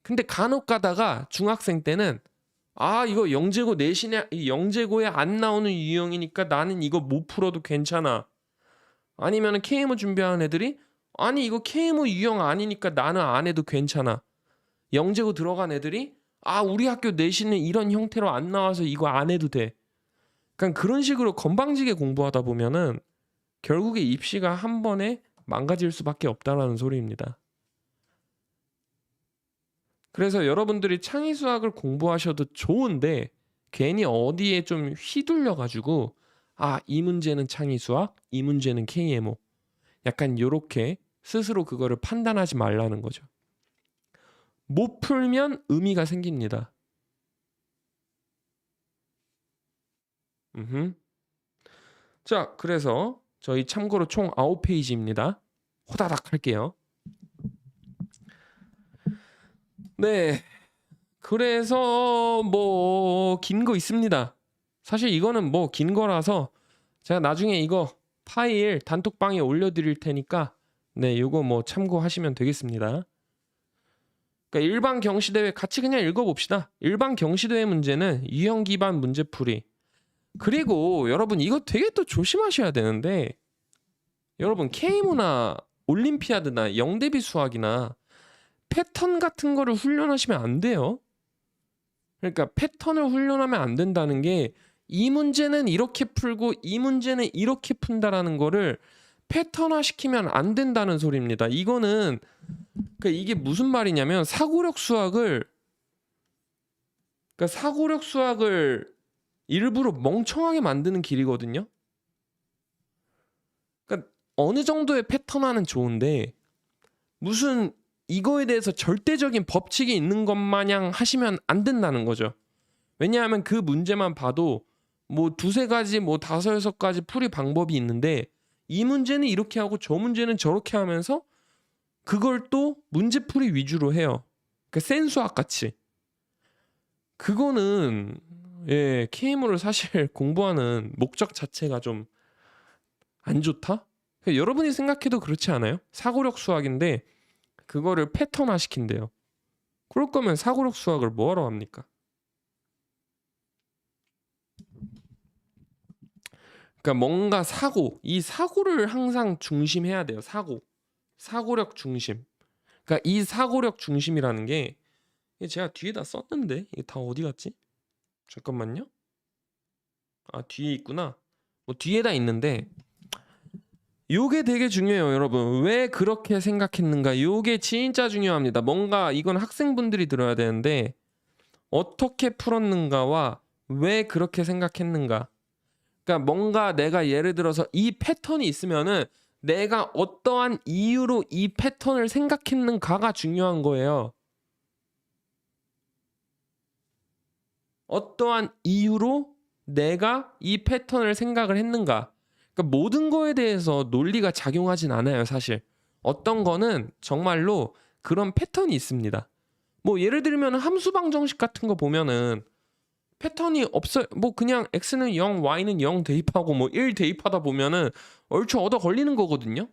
근데 간혹 가다가 중학생 때는 이거 영재고 내신에 영재고에 안 나오는 유형이니까 나는 이거 못 풀어도 괜찮아. 아니면은 KMO 준비하는 애들이 아니 이거 KMO 유형 아니니까 나는 안 해도 괜찮아. 영재고 들어간 애들이 우리 학교 내신은 이런 형태로 안 나와서 이거 안 해도 돼. 그러니까 그런 식으로 건방지게 공부하다 보면은 결국에 입시가 한 번에 망가질 수밖에 없다라는 소리입니다. 그래서 여러분들이 창의수학을 공부하셔도 좋은데 괜히 어디에 좀 휘둘려가지고 이 문제는 창의수학, 이 문제는 KMO 약간 요렇게 스스로 그거를 판단하지 말라는 거죠. 못 풀면 의미가 생깁니다. 자, 그래서 저희 참고로 총 9페이지입니다. 호다닥 할게요. 네. 그래서 뭐 긴 거 있습니다. 사실 이거는 뭐 긴 거라서 제가 나중에 이거 파일 단톡방에 올려드릴 테니까 네, 요거 뭐 참고하시면 되겠습니다. 그러니까 일반 경시대회 같이 그냥 읽어봅시다. 일반 경시대회 문제는 유형 기반 문제풀이. 그리고 여러분 이거 되게 또 조심하셔야 되는데 여러분 KMO나 올림피아드나 영대비 수학이나 패턴 같은 거를 훈련하시면 안 돼요. 그러니까 패턴을 훈련하면 안 된다는 게 이 문제는 이렇게 풀고 이 문제는 이렇게 푼다라는 거를 패턴화 시키면 안 된다는 소리입니다. 이거는 그러니까 이게 무슨 말이냐면 사고력 수학을 일부러 멍청하게 만드는 길이거든요. 그러니까 어느 정도의 패턴화는 좋은데 무슨 이거에 대해서 절대적인 법칙이 있는 것 마냥 하시면 안 된다는 거죠. 왜냐하면 그 문제만 봐도 뭐 두세 가지 뭐 다섯 여섯 가지 풀이 방법이 있는데 이 문제는 이렇게 하고 저 문제는 저렇게 하면서 그걸 또 문제풀이 위주로 해요. 그러니까 센수학 같이. 그거는 KMO를 사실 공부하는 목적 자체가 좀 안 좋다? 그러니까 여러분이 생각해도 그렇지 않아요? 사고력 수학인데 그거를 패턴화 시킨대요. 그럴 거면 사고력 수학을 뭐하러 합니까? 그러니까 뭔가 이 사고를 항상 중심해야 돼요. 사고력 중심. 그러니까 이 사고력 중심이라는 게 제가 뒤에다 썼는데 이게 다 어디 갔지? 잠깐만요. 아 뒤에 있구나. 뭐 뒤에다 있는데 요게 되게 중요해요, 여러분. 왜 그렇게 생각했는가? 요게 진짜 중요합니다. 뭔가 이건 학생분들이 들어야 되는데 어떻게 풀었는가와 왜 그렇게 생각했는가? 그러니까 뭔가 내가 예를 들어서 이 패턴이 있으면은 내가 어떠한 이유로 이 패턴을 생각했는가가 중요한 거예요. 어떠한 이유로 내가 이 패턴을 생각을 했는가. 그러니까 모든 거에 대해서 논리가 작용하진 않아요, 사실. 어떤 거는 정말로 그런 패턴이 있습니다. 뭐 예를 들면 함수 방정식 같은 거 보면은 패턴이 없어요. 뭐 그냥 x는 0, y는 0 대입하고 뭐 1 대입하다 보면은 얼추 얻어 걸리는 거거든요.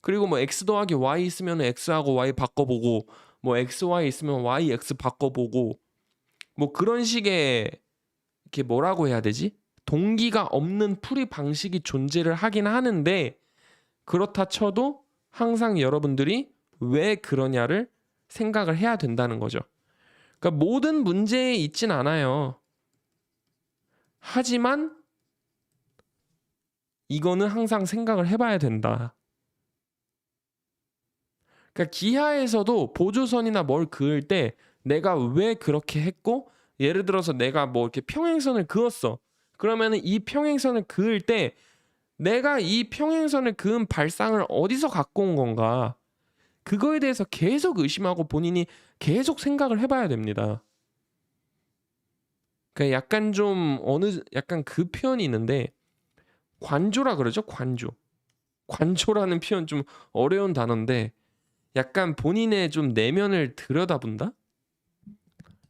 그리고 뭐 x 더하기 y 있으면 x하고 y 바꿔보고 뭐 xy 있으면 y, x 바꿔보고 뭐 그런 식의 이렇게 뭐라고 해야 되지? 동기가 없는 풀이 방식이 존재를 하긴 하는데 그렇다 쳐도 항상 여러분들이 왜 그러냐를 생각을 해야 된다는 거죠. 그러니까 모든 문제에 있진 않아요. 하지만 이거는 항상 생각을 해봐야 된다. 그러니까 기하에서도 보조선이나 뭘 그을 때 내가 왜 그렇게 했고 예를 들어서 내가 뭐 이렇게 평행선을 그었어. 그러면은 이 평행선을 그을 때 내가 이 평행선을 그은 발상을 어디서 갖고 온 건가? 그거에 대해서 계속 의심하고 본인이 계속 생각을 해봐야 됩니다. 그러니까 약간 그 표현이 있는데 관조라 그러죠? 관조라는 표현 좀 어려운 단어인데 약간 본인의 좀 내면을 들여다본다?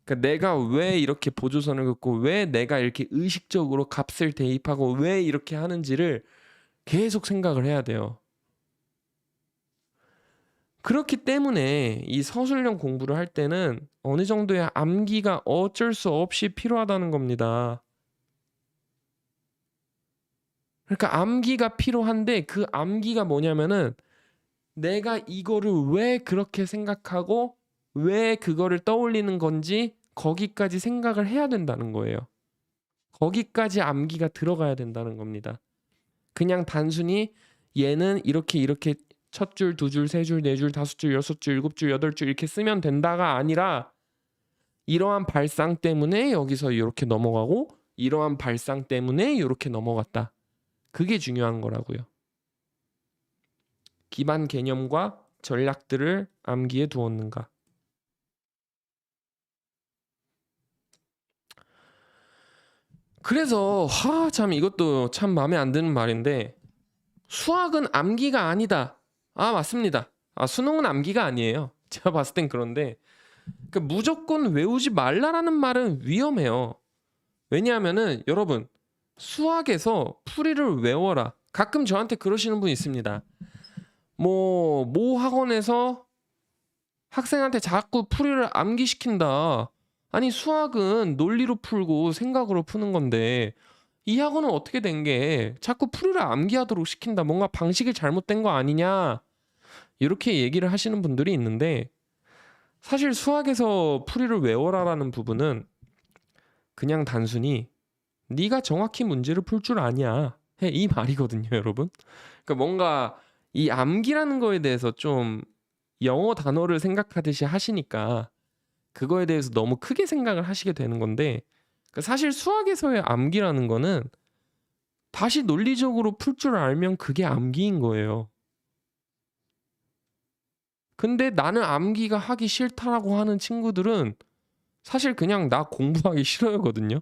그러니까 내가 왜 이렇게 보조선을 긋고 왜 내가 이렇게 의식적으로 값을 대입하고 왜 이렇게 하는지를 계속 생각을 해야 돼요. 그렇기 때문에 이 서술형 공부를 할 때는 어느 정도의 암기가 어쩔 수 없이 필요하다는 겁니다. 그러니까 암기가 필요한데 그 암기가 뭐냐면은 내가 이거를 왜 그렇게 생각하고 왜 그거를 떠올리는 건지 거기까지 생각을 해야 된다는 거예요. 거기까지 암기가 들어가야 된다는 겁니다. 그냥 단순히 얘는 이렇게 첫 줄, 두 줄, 세 줄, 네 줄, 다섯 줄, 여섯 줄, 일곱 줄, 여덟 줄 이렇게 쓰면 된다가 아니라 이러한 발상 때문에 여기서 이렇게 넘어가고 이러한 발상 때문에 이렇게 넘어갔다. 그게 중요한 거라고요. 기반 개념과 전략들을 암기에 두었는가. 그래서 참 이것도 참 마음에 안 드는 말인데 수학은 암기가 아니다. 아 맞습니다. 수능은 암기가 아니에요. 제가 봤을 땐 그런데 그러니까 무조건 외우지 말라라는 말은 위험해요. 왜냐하면은 여러분 수학에서 풀이를 외워라. 가끔 저한테 그러시는 분 있습니다. 모 학원에서 학생한테 자꾸 풀이를 암기시킨다. 아니 수학은 논리로 풀고 생각으로 푸는 건데 이 학원은 어떻게 된 게 자꾸 풀이를 암기하도록 시킨다. 뭔가 방식이 잘못된 거 아니냐. 이렇게 얘기를 하시는 분들이 있는데 사실 수학에서 풀이를 외워라라는 부분은 그냥 단순히 네가 정확히 문제를 풀 줄 아냐 해 이 말이거든요, 여러분. 그러니까 뭔가 이 암기라는 거에 대해서 좀 영어 단어를 생각하듯이 하시니까 그거에 대해서 너무 크게 생각을 하시게 되는 건데 그러니까 사실 수학에서의 암기라는 거는 다시 논리적으로 풀 줄 알면 그게 암기인 거예요. 근데 나는 암기가 하기 싫다라고 하는 친구들은 사실 그냥 나 공부하기 싫어요거든요.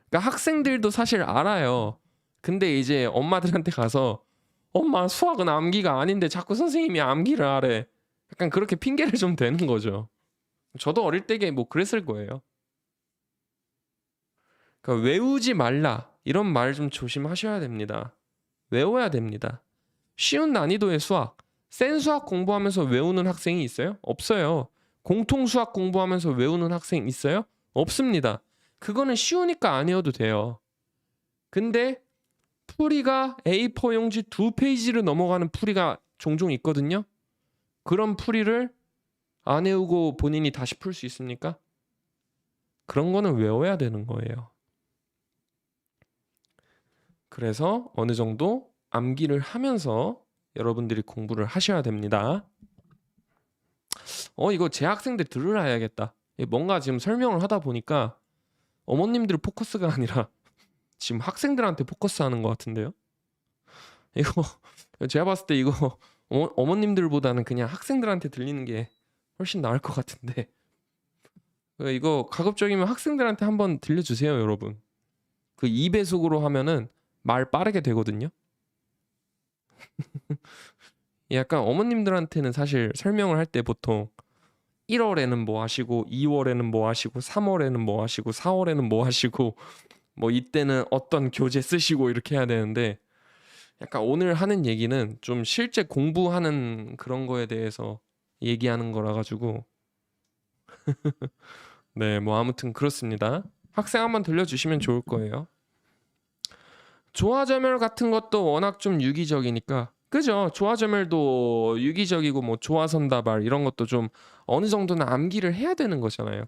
그러니까 학생들도 사실 알아요. 근데 이제 엄마들한테 가서 엄마 수학은 암기가 아닌데 자꾸 선생님이 암기를 하래. 약간 그렇게 핑계를 좀 대는 거죠. 저도 어릴 때게 뭐 그랬을 거예요. 그러니까 외우지 말라 이런 말 좀 조심하셔야 됩니다. 외워야 됩니다. 쉬운 난이도의 수학, 센 수학 공부하면서 외우는 학생이 있어요? 없어요. 공통 수학 공부하면서 외우는 학생 있어요? 없습니다. 그거는 쉬우니까 안 외워도 돼요. 근데 풀이가 A4 용지 2페이지를 넘어가는 풀이가 종종 있거든요. 그런 풀이를 안 외우고 본인이 다시 풀 수 있습니까? 그런 거는 외워야 되는 거예요. 그래서 어느 정도 암기를 하면서 여러분들이 공부를 하셔야 됩니다. 이거 제 학생들 들으라 해야겠다. 뭔가 지금 설명을 하다 보니까 어머님들 포커스가 아니라 지금 학생들한테 포커스하는 것 같은데요. 이거 제가 봤을 때 이거 어머님들보다는 그냥 학생들한테 들리는 게 훨씬 나을 것 같은데 이거 가급적이면 학생들한테 한번 들려주세요, 여러분. 그 2배속으로 하면은 말 빠르게 되거든요. 약간 어머님들한테는 사실 설명을 할 때 보통 1월에는 뭐 하시고 2월에는 뭐 하시고 3월에는 뭐 하시고 4월에는 뭐 하시고 뭐 이때는 어떤 교재 쓰시고 이렇게 해야 되는데 약간 오늘 하는 얘기는 좀 실제 공부하는 그런 거에 대해서 얘기하는 거라 가지고 네, 뭐 아무튼 그렇습니다. 학생 한번 들려주시면 좋을 거예요. 조화점열 같은 것도 워낙 좀 유기적이니까 그죠? 조화점열도 유기적이고 뭐 조화선다발 이런 것도 좀 어느 정도는 암기를 해야 되는 거잖아요.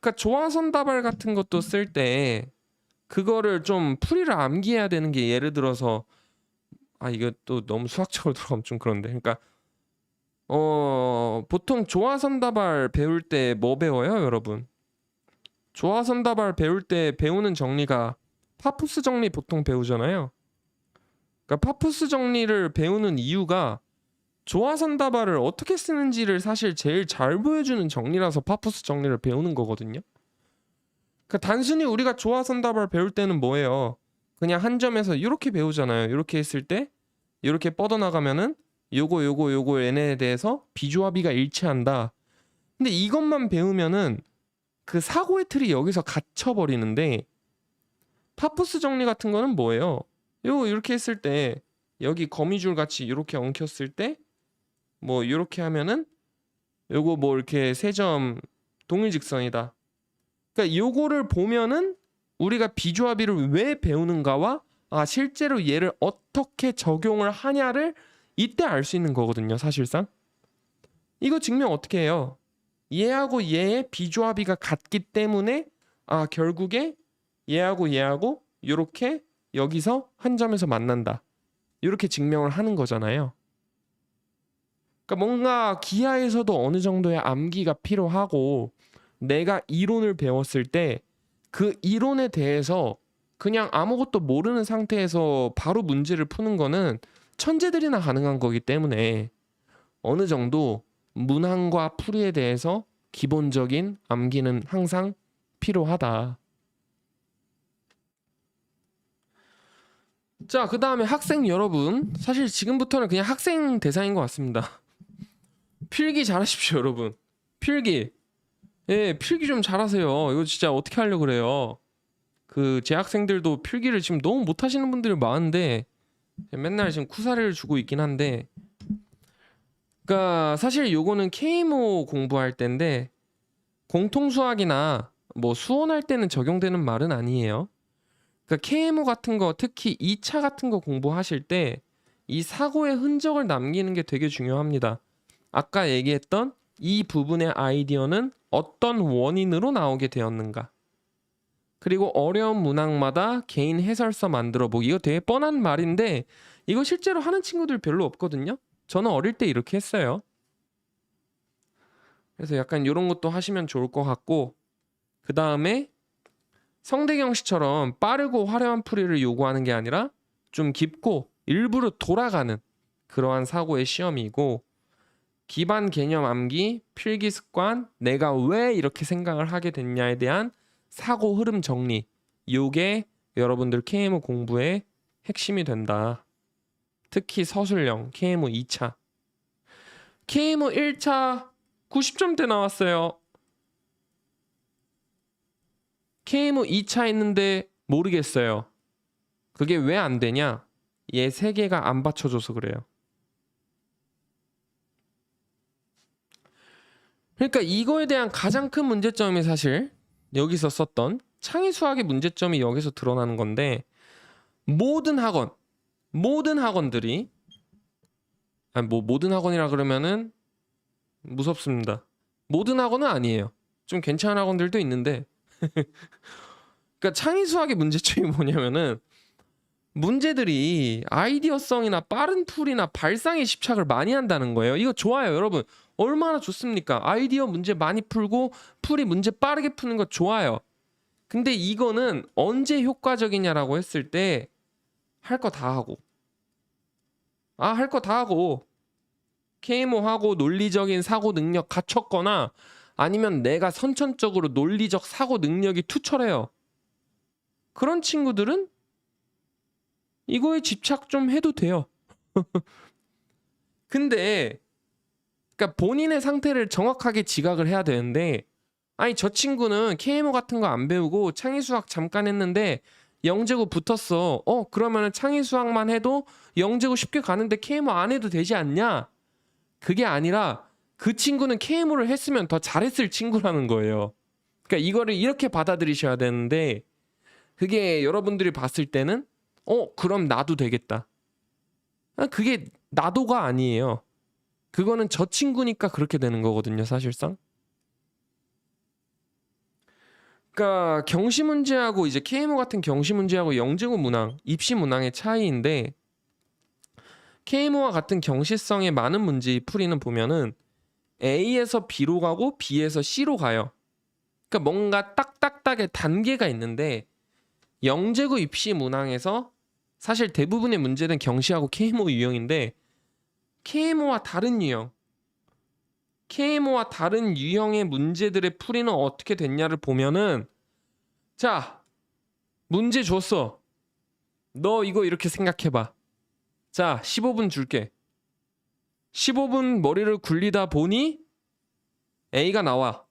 그러니까 조화선다발 같은 것도 쓸 때 그거를 좀 풀이를 암기해야 되는 게 예를 들어서 이거 또 너무 수학적으로 들어가면 좀 그런데 그러니까 보통 조화선다발 배울 때 뭐 배워요, 여러분? 조화선다발 배울 때 배우는 정리가 파푸스 정리 보통 배우잖아요. 그러니까 파푸스 정리를 배우는 이유가 조화선다발을 어떻게 쓰는지를 사실 제일 잘 보여주는 정리라서 파푸스 정리를 배우는 거거든요. 그러니까 단순히 우리가 조화선다발 배울 때는 뭐예요? 그냥 한 점에서 이렇게 배우잖아요. 이렇게 했을 때 이렇게 뻗어나가면은 요거 얘네에 대해서 비조합이가 일치한다. 근데 이것만 배우면은 그 사고의 틀이 여기서 갇혀버리는데 파푸스 정리 같은 거는 뭐예요? 요거 이렇게 했을 때 여기 거미줄 같이 이렇게 엉켰을 때 뭐 이렇게 하면은 요거 뭐 이렇게 세 점 동일직선이다. 그러니까 요거를 보면은 우리가 비조합이를 왜 배우는가와 실제로 얘를 어떻게 적용을 하냐를 이때 알 수 있는 거거든요, 사실상. 이거 증명 어떻게 해요? 얘하고 얘의 비조합이가 같기 때문에 결국에 얘하고 얘하고 이렇게 여기서 한 점에서 만난다. 이렇게 증명을 하는 거잖아요. 그러니까 뭔가 기하에서도 어느 정도의 암기가 필요하고 내가 이론을 배웠을 때 그 이론에 대해서 그냥 아무것도 모르는 상태에서 바로 문제를 푸는 거는 천재들이나 가능한 거기 때문에 어느 정도 문항과 풀이에 대해서 기본적인 암기는 항상 필요하다. 자, 그 다음에 학생 여러분. 사실 지금부터는 그냥 학생 대상인 것 같습니다. 필기 잘하십시오, 여러분. 필기. 예, 필기 좀 잘하세요. 이거 진짜 어떻게 하려고 그래요. 그 제 학생들도 필기를 지금 너무 못하시는 분들이 많은데 맨날 지금 쿠사리를 주고 있긴 한데 그러니까 사실 요거는 K모 공부할 때인데 공통수학이나 뭐 수원할 때는 적용되는 말은 아니에요. 그러니까 KMO 같은 거 특히 2차 같은 거 공부하실 때 이 사고의 흔적을 남기는 게 되게 중요합니다. 아까 얘기했던 이 부분의 아이디어는 어떤 원인으로 나오게 되었는가. 그리고 어려운 문항마다 개인 해설서 만들어 보기. 이거 되게 뻔한 말인데 이거 실제로 하는 친구들 별로 없거든요. 저는 어릴 때 이렇게 했어요. 그래서 약간 이런 것도 하시면 좋을 것 같고, 그 다음에 성대경 씨처럼 빠르고 화려한 풀이를 요구하는 게 아니라 좀 깊고 일부러 돌아가는 그러한 사고의 시험이고, 기반 개념 암기, 필기 습관, 내가 왜 이렇게 생각을 하게 됐냐에 대한 사고 흐름 정리, 요게 여러분들 KMO 공부의 핵심이 된다. 특히 서술형 KMO 2차. KMO 1차 90점대 나왔어요. KMO 2차 했는데 모르겠어요. 그게 왜 안 되냐? 얘 3개가 안 받쳐줘서 그래요. 그러니까 이거에 대한 가장 큰 문제점이 사실 여기서 썼던 창의 수학의 문제점이 여기서 드러나는 건데, 모든 학원들이, 아니 뭐 모든 학원이라 그러면은 무섭습니다. 모든 학원은 아니에요. 좀 괜찮은 학원들도 있는데 그러니까 창의 수학의 문제점이 뭐냐면은 문제들이 아이디어성이나 빠른 풀이나 발상에 집착을 많이 한다는 거예요. 이거 좋아요, 여러분. 얼마나 좋습니까? 아이디어 문제 많이 풀고 풀이 문제 빠르게 푸는 거 좋아요. 근데 이거는 언제 효과적이냐라고 했을 때 할 거 다 하고, 할 거 다 하고 KMO 하고 논리적인 사고 능력 갖췄거나 아니면 내가 선천적으로 논리적 사고 능력이 투철해요. 그런 친구들은 이거에 집착 좀 해도 돼요. 근데 그러니까 본인의 상태를 정확하게 지각을 해야 되는데, 아니 저 친구는 KMO 같은 거 안 배우고 창의수학 잠깐 했는데 영재고 붙었어. 그러면은 창의수학만 해도 영재고 쉽게 가는데 KMO 안 해도 되지 않냐? 그게 아니라 그 친구는 KMO를 했으면 더 잘했을 친구라는 거예요. 그러니까 이거를 이렇게 받아들이셔야 되는데, 그게 여러분들이 봤을 때는 그럼 나도 되겠다. 그게 나도가 아니에요. 그거는 저 친구니까 그렇게 되는 거거든요, 사실상. 그러니까 경시 문제하고 이제 KMO 같은 경시 문제하고 영재고 문항, 입시 문항의 차이인데, KMO와 같은 경시성의 많은 문제 풀이는 보면은 A에서 B로 가고 B에서 C로 가요. 그러니까 뭔가 딱딱딱의 단계가 있는데, 영재고 입시 문항에서 사실 대부분의 문제는 경시하고 KMO 유형인데, KMO와 다른 유형의 문제들의 풀이는 어떻게 됐냐를 보면은, 자, 문제 줬어. 너 이거 이렇게 생각해봐. 자, 15분 줄게. 15분 머리를 굴리다 보니 A가 나와.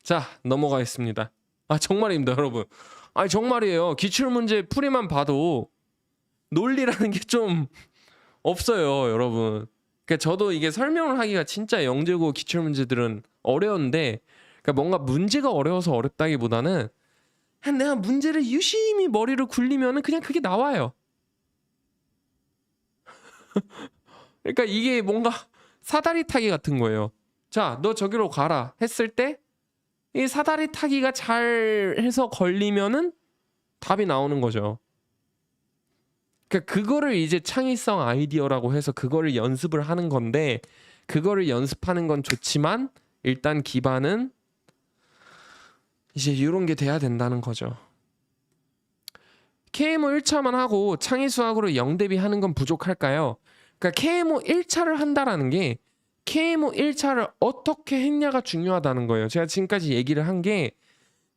자, 넘어가겠습니다. 정말입니다, 여러분. 정말이에요. 기출문제 풀이만 봐도 논리라는 게 좀 없어요, 여러분. 그러니까 저도 이게 설명을 하기가 진짜 영재고 기출문제들은 어려운데, 그러니까 뭔가 문제가 어려워서 어렵다기보다는 그냥 내가 문제를 유심히 머리를 굴리면은 그냥 그게 나와요. 그러니까 이게 뭔가 사다리 타기 같은 거예요. 자, 너 저기로 가라 했을 때 이 사다리 타기가 잘 해서 걸리면은 답이 나오는 거죠. 그러니까 그거를 이제 창의성 아이디어라고 해서 그거를 연습을 하는 건데, 그거를 연습하는 건 좋지만 일단 기반은 이제 이런 게 돼야 된다는 거죠. KMO 1차만 하고 창의수학으로 영대비 하는 건 부족할까요? 그러니까 KMO 1차를 한다라는 게 KMO 1차를 어떻게 했냐가 중요하다는 거예요. 제가 지금까지 얘기를 한 게,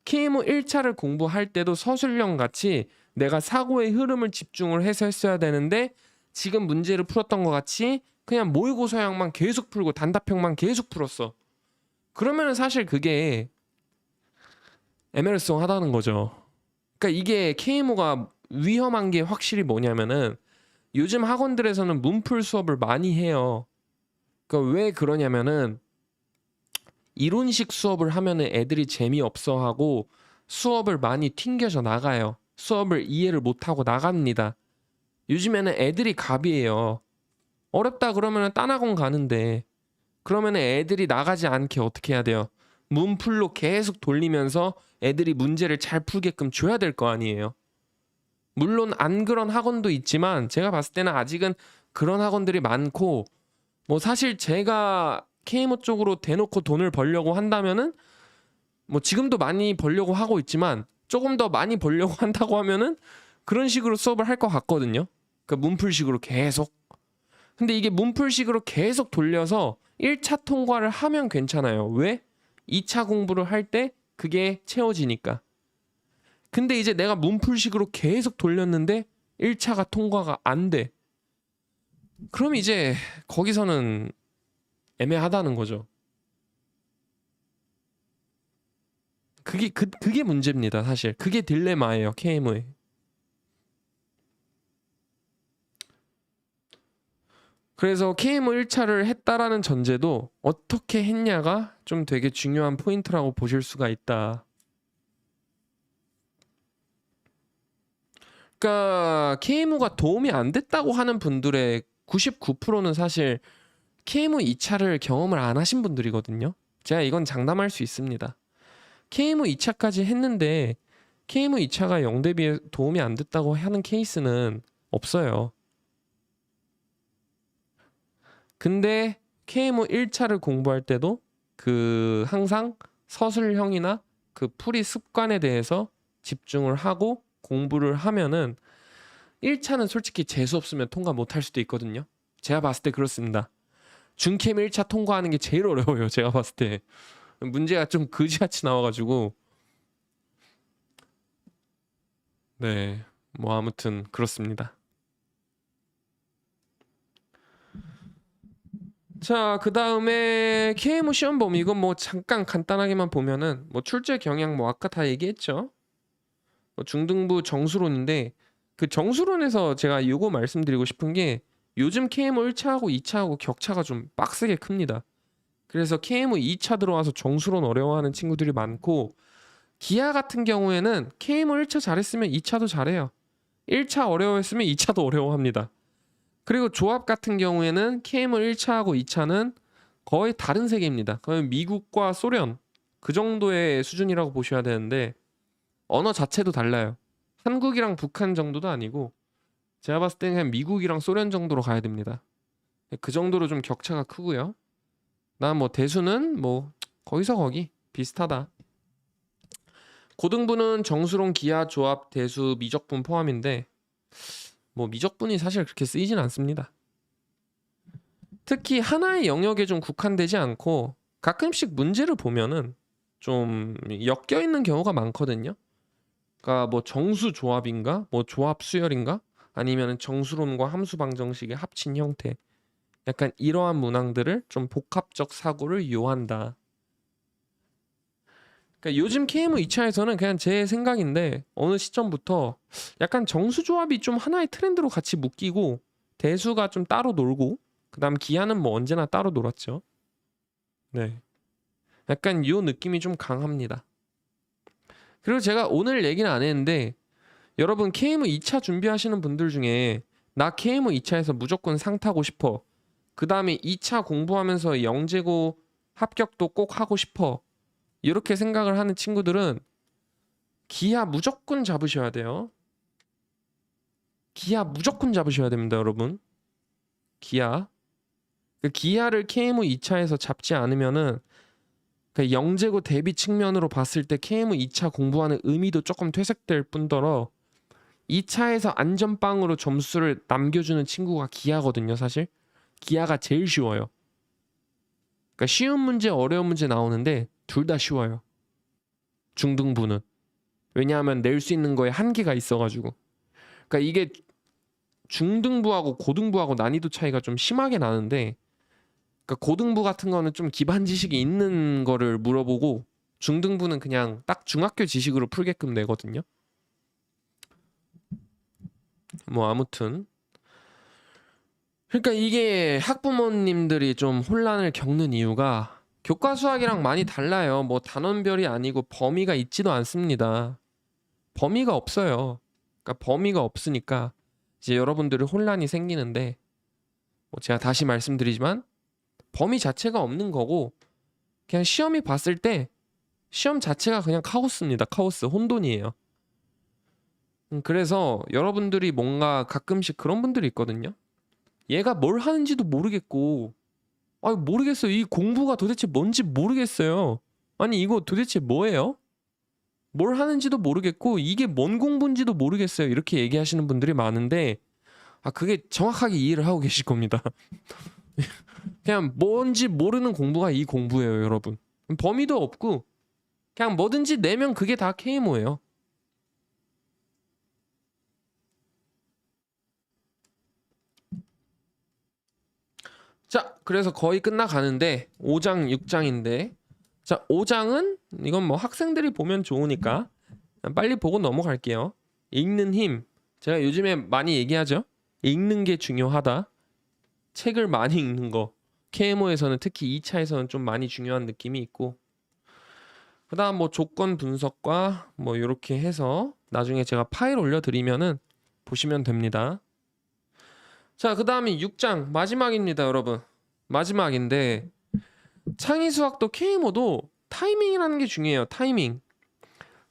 KMO 1차를 공부할 때도 서술형 같이 내가 사고의 흐름을 집중을 해서 했어야 되는데, 지금 문제를 풀었던 것 같이 그냥 모의고사형만 계속 풀고 단답형만 계속 풀었어. 그러면 사실 그게 에메르송 하다는 거죠. 그러니까 이게 KMO가 위험한 게 확실히 뭐냐면은, 요즘 학원들에서는 문풀 수업을 많이 해요. 그러니까 왜 그러냐면은 이론식 수업을 하면은 애들이 재미없어 하고 수업을 많이 튕겨져 나가요. 수업을 이해를 못하고 나갑니다. 요즘에는 애들이 갑이에요. 어렵다 그러면은 딴 학원 가는데, 그러면은 애들이 나가지 않게 어떻게 해야 돼요? 문풀로 계속 돌리면서 애들이 문제를 잘 풀게끔 줘야 될 거 아니에요. 물론 안 그런 학원도 있지만 제가 봤을 때는 아직은 그런 학원들이 많고, 뭐 사실 제가 KMO 쪽으로 대놓고 돈을 벌려고 한다면은 뭐 지금도 많이 벌려고 하고 있지만 조금 더 많이 벌려고 한다고 하면은 그런 식으로 수업을 할 것 같거든요. 그러니까 문풀식으로 계속. 근데 이게 문풀식으로 계속 돌려서 1차 통과를 하면 괜찮아요. 왜? 2차 공부를 할 때 그게 채워지니까. 근데 이제 내가 문풀식으로 계속 돌렸는데 1차가 통과가 안 돼. 그럼 이제 거기서는 애매하다는 거죠. 그게 문제입니다, 사실. 그게 딜레마예요, KMO에. 그래서 KMO 1차를 했다라는 전제도 어떻게 했냐가 좀 되게 중요한 포인트라고 보실 수가 있다. 그러니까 KMO가 도움이 안 됐다고 하는 분들의 99%는 사실 KMO 2차를 경험을 안 하신 분들이거든요. 제가 이건 장담할 수 있습니다. KMO 2차까지 했는데 KMO 2차가 0대 비해 도움이 안 됐다고 하는 케이스는 없어요. 근데 KMO 1차를 공부할 때도 그 항상 서술형이나 그 풀이 습관에 대해서 집중을 하고 공부를 하면은 1차는 솔직히 재수 없으면 통과 못할 수도 있거든요. 제가 봤을 때 그렇습니다. 준캠 1차 통과하는 게 제일 어려워요. 제가 봤을 때. 문제가 좀 그지같이 나와가지고. 네, 뭐 아무튼 그렇습니다. 자, 그 다음에 KMO 시험범, 이건 뭐 잠깐 간단하게만 보면은 뭐 출제 경향 뭐 아까 다 얘기했죠. 뭐 중등부 정수론인데 그 정수론에서 제가 요거 말씀드리고 싶은 게 요즘 KMO 1차하고 2차하고 격차가 좀 빡세게 큽니다. 그래서 KMO 2차 들어와서 정수론 어려워하는 친구들이 많고, 기아 같은 경우에는 KMO 1차 잘했으면 2차도 잘해요. 1차 어려워했으면 2차도 어려워합니다. 그리고 조합 같은 경우에는 KMO 1차하고 2차는 거의 다른 세계입니다. 거의 미국과 소련 그 정도의 수준이라고 보셔야 되는데 언어 자체도 달라요. 한국이랑 북한 정도도 아니고 제가 봤을 때는 그냥 미국이랑 소련 정도로 가야 됩니다. 그 정도로 좀 격차가 크고요. 나 뭐 대수는 뭐 거기서 거기 비슷하다. 고등부는 정수론, 기하, 조합, 대수, 미적분 포함인데 뭐 미적분이 사실 그렇게 쓰이진 않습니다. 특히 하나의 영역에 좀 국한되지 않고 가끔씩 문제를 보면은 좀 엮여 있는 경우가 많거든요. 그러니까 뭐 정수 조합인가, 뭐 조합 수열인가, 아니면 정수론과 함수 방정식의 합친 형태. 약간 이러한 문항들을 좀 복합적 사고를 요한다. 그러니까 요즘 KMO 2차에서는 그냥 제 생각인데 어느 시점부터 약간 정수 조합이 좀 하나의 트렌드로 같이 묶이고 대수가 좀 따로 놀고 그다음 기하는 뭐 언제나 따로 놀았죠. 네. 약간 요 느낌이 좀 강합니다. 그리고 제가 오늘 얘기는 안 했는데 여러분 KMO 2차 준비하시는 분들 중에 나 KMO 2차에서 무조건 상 타고 싶어. 그 다음에 2차 공부하면서 영재고 합격도 꼭 하고 싶어. 이렇게 생각을 하는 친구들은 기하 무조건 잡으셔야 돼요. 기하 무조건 잡으셔야 됩니다, 여러분. 기하. 그 기하를 KMO 2차에서 잡지 않으면은 그 영재고 대비 측면으로 봤을 때 KMO 2차 공부하는 의미도 조금 퇴색될 뿐더러 2차에서 안전빵으로 점수를 남겨주는 친구가 기하거든요, 사실. 기하가 제일 쉬워요. 그러니까 쉬운 문제, 어려운 문제 나오는데 둘 다 쉬워요. 중등부는. 왜냐하면 낼 수 있는 거에 한계가 있어가지고. 그러니까 이게 중등부하고 고등부하고 난이도 차이가 좀 심하게 나는데, 그러니까 고등부 같은 거는 좀 기반 지식이 있는 거를 물어보고 중등부는 그냥 딱 중학교 지식으로 풀게끔 내거든요. 뭐 아무튼 그러니까 이게 학부모님들이 좀 혼란을 겪는 이유가 교과 수학이랑 많이 달라요. 뭐 단원별이 아니고 범위가 있지도 않습니다. 범위가 없어요. 그러니까 범위가 없으니까 이제 여러분들이 혼란이 생기는데, 뭐 제가 다시 말씀드리지만 범위 자체가 없는 거고 그냥 시험이 봤을 때 시험 자체가 그냥 카오스입니다. 카오스, 혼돈이에요. 그래서 여러분들이 뭔가 가끔씩 그런 분들이 있거든요. 얘가 뭘 하는지도 모르겠고, 아 모르겠어요. 이 공부가 도대체 뭔지 모르겠어요. 아니 이거 도대체 뭐예요? 뭘 하는지도 모르겠고 이게 뭔 공부인지도 모르겠어요. 이렇게 얘기하시는 분들이 많은데, 아 그게 정확하게 이해를 하고 계실 겁니다. 그냥 뭔지 모르는 공부가 이 공부예요, 여러분. 범위도 없고 그냥 뭐든지 내면 그게 다 KMO예요. 자, 그래서 거의 끝나가는데 5장, 6장인데, 자, 5장은 이건 뭐 학생들이 보면 좋으니까 빨리 보고 넘어갈게요. 읽는 힘. 제가 요즘에 많이 얘기하죠. 읽는 게 중요하다. 책을 많이 읽는 거. KMO에서는 특히 2차에서는 좀 많이 중요한 느낌이 있고, 그다음 뭐 조건 분석과 뭐 이렇게 해서 나중에 제가 파일 올려드리면은 보시면 됩니다. 자, 그다음에 6장 마지막입니다, 여러분. 마지막인데, 창의 수학도 KMO도 타이밍이라는 게 중요해요. 타이밍.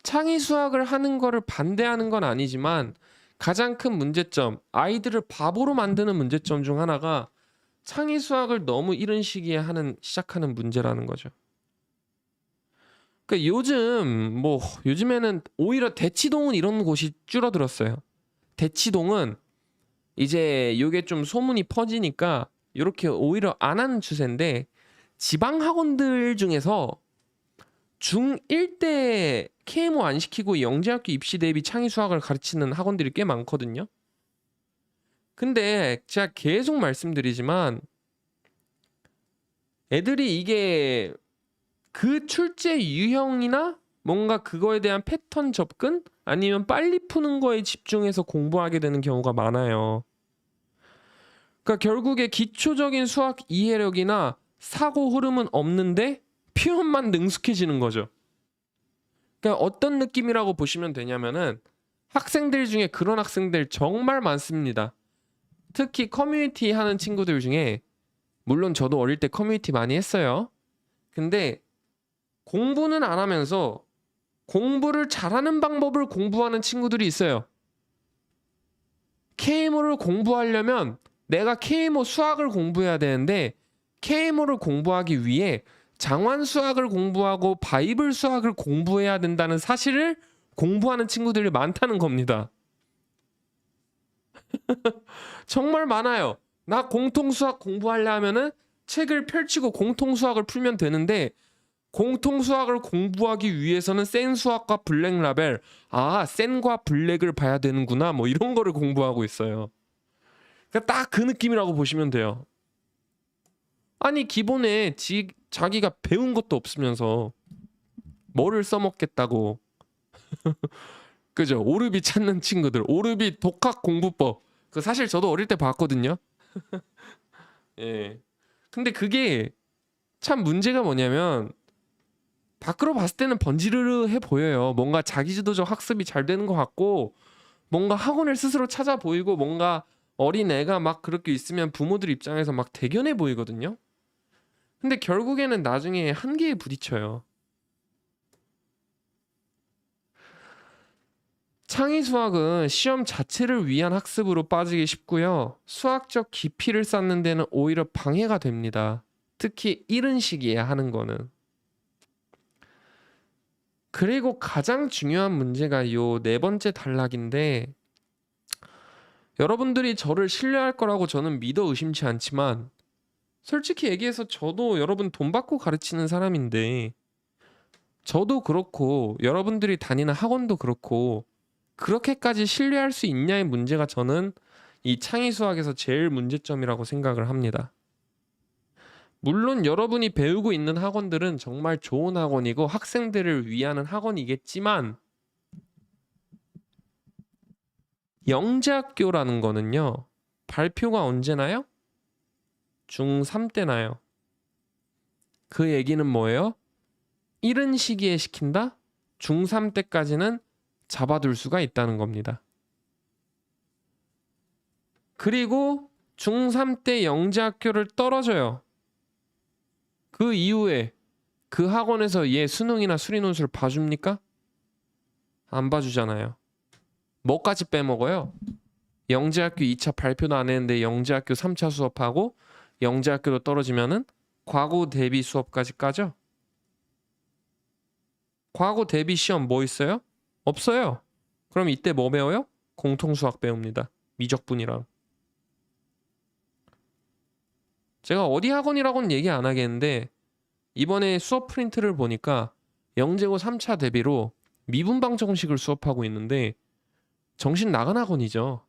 창의 수학을 하는 거를 반대하는 건 아니지만 가장 큰 문제점, 아이들을 바보로 만드는 문제점 중 하나가 창의 수학을 너무 이른 시기에 시작하는 문제라는 거죠. 그러니까 요즘에는 오히려 대치동은 이런 곳이 줄어들었어요. 대치동은 이제 요게 좀 소문이 퍼지니까 이렇게 오히려 안 하는 추세인데, 지방 학원들 중에서 중1 때 KMO 안 시키고 영재학교 입시 대비 창의 수학을 가르치는 학원들이 꽤 많거든요. 근데 제가 계속 말씀드리지만 애들이 이게 그 출제 유형이나 뭔가 그거에 대한 패턴 접근 아니면 빨리 푸는 거에 집중해서 공부하게 되는 경우가 많아요. 그러니까 결국에 기초적인 수학 이해력이나 사고 흐름은 없는데 표현만 능숙해지는 거죠. 그러니까 어떤 느낌이라고 보시면 되냐면은, 학생들 중에 그런 학생들 정말 많습니다. 특히 커뮤니티 하는 친구들 중에, 물론 저도 어릴 때 커뮤니티 많이 했어요. 근데 공부는 안 하면서 공부를 잘하는 방법을 공부하는 친구들이 있어요. KMO를 공부하려면 내가 KMO 수학을 공부해야 되는데, KMO를 공부하기 위해 장환 수학을 공부하고 바이블 수학을 공부해야 된다는 사실을 공부하는 친구들이 많다는 겁니다. 정말 많아요. 나 공통수학 공부하려 하면은 책을 펼치고 공통수학을 풀면 되는데, 공통수학을 공부하기 위해서는 센 수학과 블랙 라벨, 센과 블랙을 봐야 되는구나, 뭐 이런 거를 공부하고 있어요. 그러니까 딱 그 느낌이라고 보시면 돼요. 아니 기본에 자기가 배운 것도 없으면서 뭐를 써먹겠다고. 그죠? 오르비 찾는 친구들, 오르비 독학 공부법, 그 사실 저도 어릴 때 봤거든요. 예. 근데 그게 참 문제가 뭐냐면, 밖으로 봤을 때는 번지르르해 보여요. 뭔가 자기주도적 학습이 잘 되는 것 같고, 뭔가 학원을 스스로 찾아 보이고, 뭔가 어린 애가 막 그렇게 있으면 부모들 입장에서 막 대견해 보이거든요. 근데 결국에는 나중에 한계에 부딪혀요. 창의 수학은 시험 자체를 위한 학습으로 빠지기 쉽고요. 수학적 깊이를 쌓는 데는 오히려 방해가 됩니다. 특히 이른 시기에 하는 거는. 그리고 가장 중요한 문제가 요 네 번째 단락인데, 여러분들이 저를 신뢰할 거라고 저는 믿어 의심치 않지만, 솔직히 얘기해서 저도 여러분 돈 받고 가르치는 사람인데, 저도 그렇고 여러분들이 다니는 학원도 그렇고 그렇게까지 신뢰할 수 있냐의 문제가 저는 이 창의 수학에서 제일 문제점이라고 생각을 합니다. 물론 여러분이 배우고 있는 학원들은 정말 좋은 학원이고 학생들을 위하는 학원이겠지만, 영재학교라는 거는요, 발표가 언제 나요? 중3 때 나요. 그 얘기는 뭐예요? 이른 시기에 시킨다? 중3 때까지는 잡아둘 수가 있다는 겁니다. 그리고 중3 때 영재학교를 떨어져요. 그 이후에 그 학원에서 얘 수능이나 수리 논술을 봐줍니까? 안 봐주잖아요. 뭐까지 빼먹어요? 영재학교 2차 발표도 안 했는데 영재학교 3차 수업하고 영재학교도 떨어지면은 과고 대비 수업까지 까죠? 과고 대비 시험 뭐 있어요? 없어요. 그럼 이때 뭐 배워요? 공통수학 배웁니다. 미적분이랑. 제가 어디 학원이라고는 얘기 안 하겠는데 이번에 수업 프린트를 보니까 영재고 3차 대비로 미분방 정식을 수업하고 있는데 정신 나간 학원이죠.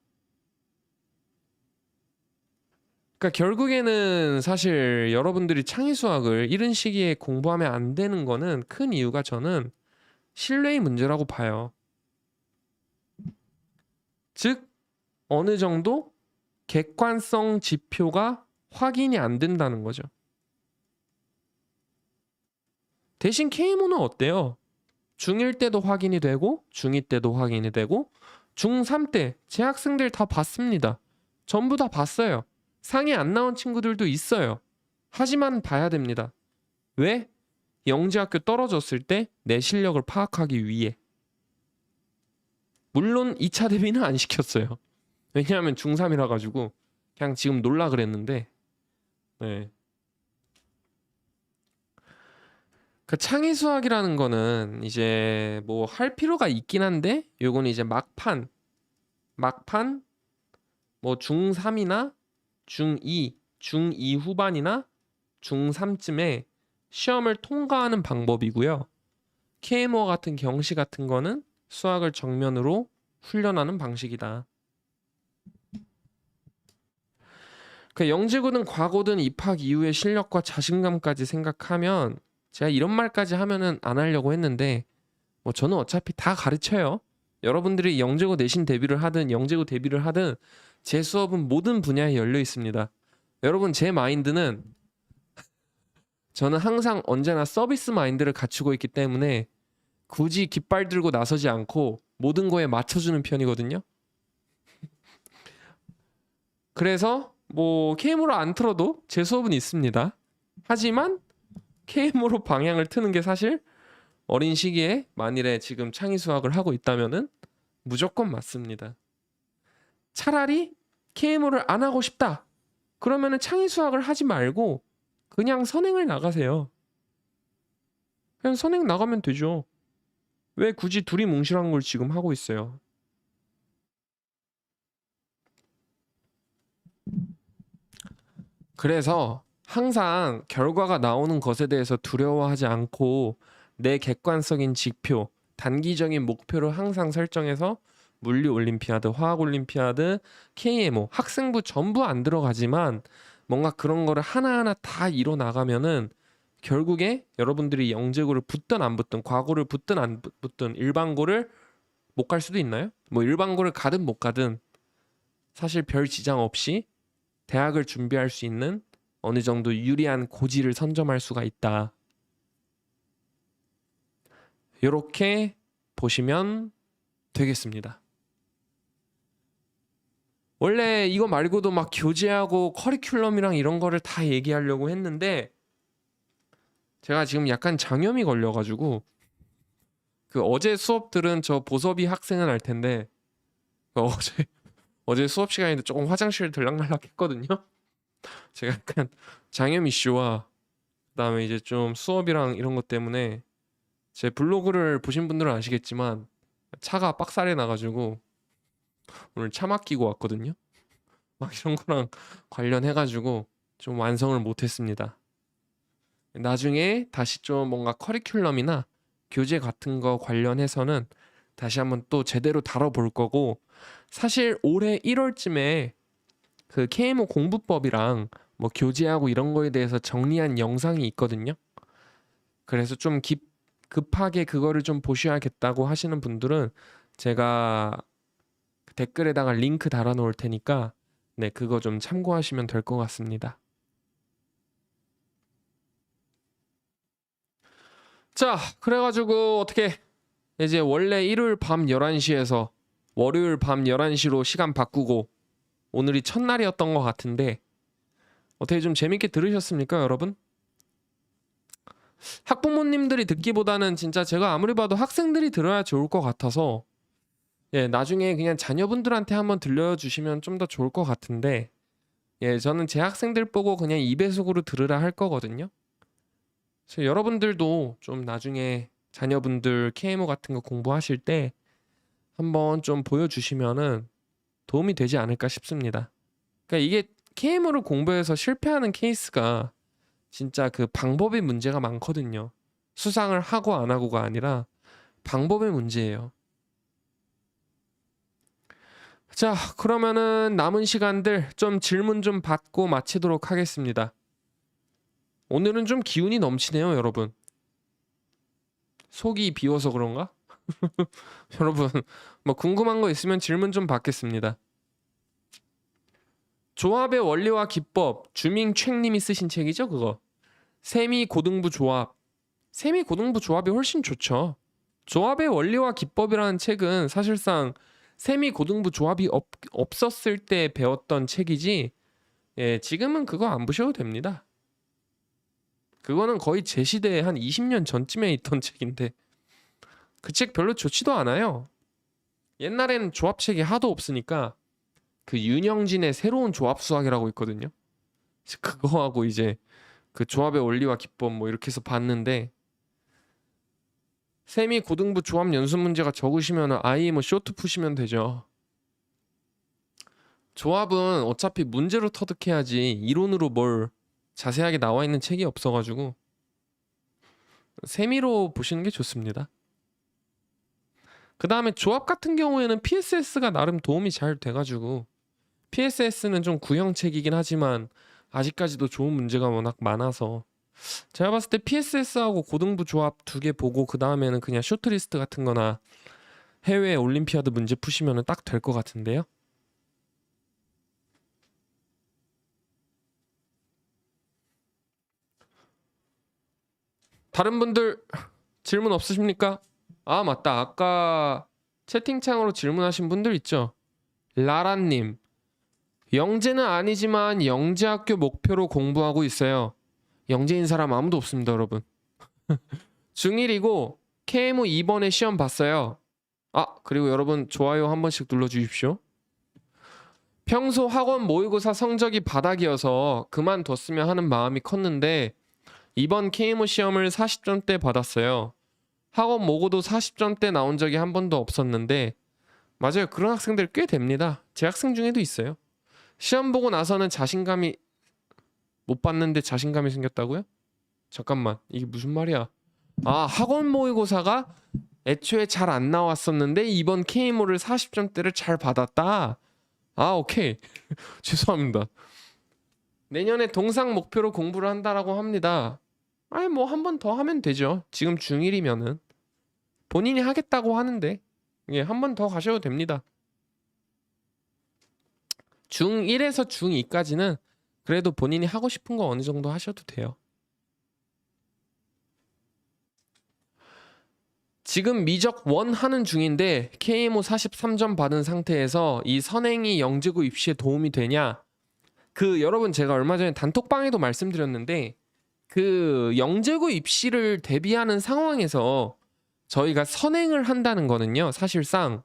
그러니까 결국에는 사실 여러분들이 창의수학을 이런 시기에 공부하면 안 되는 거는 큰 이유가 저는 신뢰의 문제라고 봐요. 즉 어느 정도 객관성 지표가 확인이 안 된다는 거죠. 대신 KMO는 어때요? 중1 때도 확인이 되고 중2 때도 확인이 되고 중3 때 제 학생들 다 봤습니다. 전부 다 봤어요. 상이 안 나온 친구들도 있어요. 하지만 봐야 됩니다. 왜? 영재학교 떨어졌을 때 내 실력을 파악하기 위해. 물론 2차 대비는 안 시켰어요. 왜냐하면 중3이라 가지고 그냥 지금 놀라 그랬는데 네. 그 창의수학이라는 거는 이제 뭐 할 필요가 있긴 한데 요건 이제 막판 뭐 중3이나 중2 후반이나 중3쯤에 시험을 통과하는 방법이고요. KMO 같은 경시 같은 거는 수학을 정면으로 훈련하는 방식이다. 그 영재고든 과고든 입학 이후의 실력과 자신감까지 생각하면 제가 이런 말까지 하면은 안 하려고 했는데 뭐 저는 어차피 다 가르쳐요. 여러분들이 영재고 내신 대비를 하든 영재고 대비를 하든 제 수업은 모든 분야에 열려 있습니다. 여러분 제 마인드는 저는 항상 언제나 서비스 마인드를 갖추고 있기 때문에 굳이 깃발 들고 나서지 않고 모든 거에 맞춰주는 편이거든요. 그래서 뭐 KM으로 안 틀어도 제 수업은 있습니다. 하지만 KM으로 방향을 트는 게 사실 어린 시기에 만일에 지금 창의수학을 하고 있다면은 무조건 맞습니다. 차라리 KMO를 안 하고 싶다. 그러면은 창의수학을 하지 말고 그냥 선행을 나가세요. 그냥 선행 나가면 되죠. 왜 굳이 둘이 뭉실한 걸 지금 하고 있어요? 그래서 항상 결과가 나오는 것에 대해서 두려워하지 않고 내 객관적인 지표, 단기적인 목표를 항상 설정해서 물리올림피아드, 화학올림피아드, KMO, 학생부 전부 안 들어가지만 뭔가 그런 거를 하나하나 다 이뤄 나가면은 결국에 여러분들이 영재고를 붙든 안 붙든 과고를 붙든 안 붙든 일반고를 못 갈 수도 있나요? 뭐 일반고를 가든 못 가든 사실 별 지장 없이 대학을 준비할 수 있는 어느 정도 유리한 고지를 선점할 수가 있다. 이렇게 보시면 되겠습니다. 원래 이거 말고도 막 교재하고 커리큘럼이랑 이런 거를 다 얘기하려고 했는데 제가 지금 약간 장염이 걸려가지고 그 어제 수업들은 저 보섭이 학생은 알 텐데 어제 수업 시간인데 조금 화장실 들락날락 했거든요. 제가 약간 장염 이슈와 그다음에 이제 좀 수업이랑 이런 것 때문에 제 블로그를 보신 분들은 아시겠지만 차가 빡살이 나가지고 오늘 차 맡기고 왔거든요. 막 이런 거랑 관련해가지고 좀 완성을 못했습니다. 나중에 다시 좀 뭔가 커리큘럼이나 교재 같은 거 관련해서는 다시 한번 또 제대로 다뤄볼 거고 사실 올해 1월쯤에 그 KMO 공부법이랑 뭐 교재하고 이런 거에 대해서 정리한 영상이 있거든요. 그래서 좀 급하게 그거를 좀 보셔야겠다고 하시는 분들은 제가 댓글에다가 링크 달아 놓을 테니까 네, 그거 좀 참고하시면 될 것 같습니다. 자, 그래가지고 어떻게 이제 원래 일요일 밤 11시에서 월요일 밤 11시로 시간 바꾸고 오늘이 첫날이었던 것 같은데 어떻게 좀 재밌게 들으셨습니까, 여러분? 학부모님들이 듣기보다는 진짜 제가 아무리 봐도 학생들이 들어야 좋을 것 같아서 예, 나중에 그냥 자녀분들한테 한번 들려주시면 좀 더 좋을 것 같은데 예, 저는 제 학생들 보고 그냥 2배속으로 들으라 할 거거든요. 그래서 여러분들도 좀 나중에 자녀분들 KMO 같은 거 공부하실 때 한번 좀 보여주시면은 도움이 되지 않을까 싶습니다. 그러니까 이게 KMO를 공부해서 실패하는 케이스가 진짜 그 방법의 문제가 많거든요. 수상을 하고 안 하고가 아니라 방법의 문제예요. 자, 그러면은 남은 시간들 좀 질문 좀 받고 마치도록 하겠습니다. 오늘은 좀 기운이 넘치네요, 여러분. 속이 비워서 그런가? 여러분, 뭐 궁금한 거 있으면 질문 좀 받겠습니다. 조합의 원리와 기법, 주밍촵님이 쓰신 책이죠, 그거. 세미 고등부 조합. 세미 고등부 조합이 훨씬 좋죠. 조합의 원리와 기법이라는 책은 사실상 세미 고등부 조합이 없었을 때 배웠던 책이지, 예, 지금은 그거 안 보셔도 됩니다. 그거는 거의 제 시대에 한 20년 전쯤에 있던 책인데 그 책 별로 좋지도 않아요. 옛날에는 조합책이 하도 없으니까 그 윤영진의 새로운 조합 수학이라고 있거든요. 그거하고 이제 그 조합의 원리와 기법 뭐 이렇게 해서 봤는데 세미 고등부 조합 연습 문제가 적으시면 아예 뭐 쇼트 푸시면 되죠. 조합은 어차피 문제로 터득해야지 이론으로 뭘 자세하게 나와 있는 책이 없어가지고 세미로 보시는 게 좋습니다. 그 다음에 조합 같은 경우에는 PSS가 나름 도움이 잘 돼가지고 PSS는 좀 구형책이긴 하지만 아직까지도 좋은 문제가 워낙 많아서 제가 봤을 때 PSS하고 고등부 조합 2개 보고 그 다음에는 그냥 쇼트리스트 같은 거나 해외 올림피아드 문제 푸시면 딱 될 것 같은데요. 다른 분들 질문 없으십니까? 아, 맞다. 아까 채팅창으로 질문하신 분들 있죠. 라라님, 영재는 아니지만 영재학교 목표로 공부하고 있어요. 영재인 사람 아무도 없습니다, 여러분. 중1이고 KMO 2번에 시험 봤어요. 아, 그리고 여러분 좋아요 한 번씩 눌러주십시오. 평소 학원 모의고사 성적이 바닥이어서 그만뒀으면 하는 마음이 컸는데 이번 KMO 시험을 40점대 받았어요. 학원 모고도 40점대 나온 적이 한 번도 없었는데 맞아요. 그런 학생들 꽤 됩니다. 제 학생 중에도 있어요. 시험 보고 나서는 자신감이 못 봤는데 자신감이 생겼다고요? 잠깐만, 이게 무슨 말이야? 아, 학원 모의고사가 애초에 잘 안 나왔었는데 이번 KMO를 40점대를 잘 받았다. 아, 오케이. 죄송합니다. 내년에 동상 목표로 공부를 한다라고 합니다. 아니 뭐 한 번 더 하면 되죠. 지금 중1이면은 본인이 하겠다고 하는데 예, 한 번 더 가셔도 됩니다. 중1에서 중2까지는 그래도 본인이 하고 싶은 거 어느 정도 하셔도 돼요. 지금 미적 1 하는 중인데 KMO 43점 받은 상태에서 이 선행이 영재고 입시에 도움이 되냐? 그 여러분 제가 얼마 전에 단톡방에도 말씀드렸는데 그 영재고 입시를 대비하는 상황에서 저희가 선행을 한다는 거는요. 사실상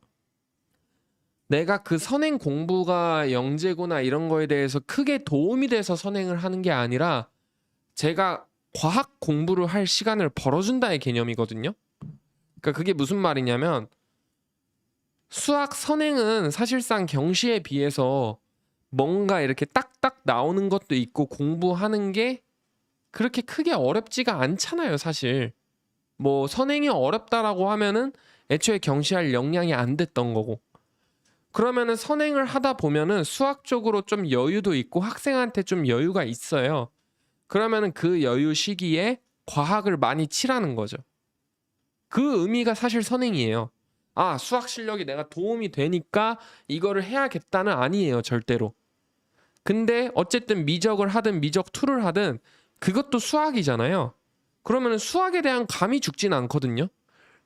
내가 그 선행 공부가 영재고나 이런 거에 대해서 크게 도움이 돼서 선행을 하는 게 아니라 제가 과학 공부를 할 시간을 벌어준다의 개념이거든요. 그러니까 그게 무슨 말이냐면 수학 선행은 사실상 경시에 비해서 뭔가 이렇게 딱딱 나오는 것도 있고 공부하는 게 그렇게 크게 어렵지가 않잖아요, 사실. 뭐 선행이 어렵다라고 하면은 애초에 경시할 역량이 안 됐던 거고. 그러면은 선행을 하다 보면은 수학적으로 좀 여유도 있고 학생한테 좀 여유가 있어요. 그러면은 그 여유 시기에 과학을 많이 치라는 거죠. 그 의미가 사실 선행이에요. 아, 수학 실력이 내가 도움이 되니까 이거를 해야겠다는 아니에요, 절대로. 근데 어쨌든 미적을 하든 미적 2를 하든 그것도 수학이잖아요. 그러면 수학에 대한 감이 죽진 않거든요.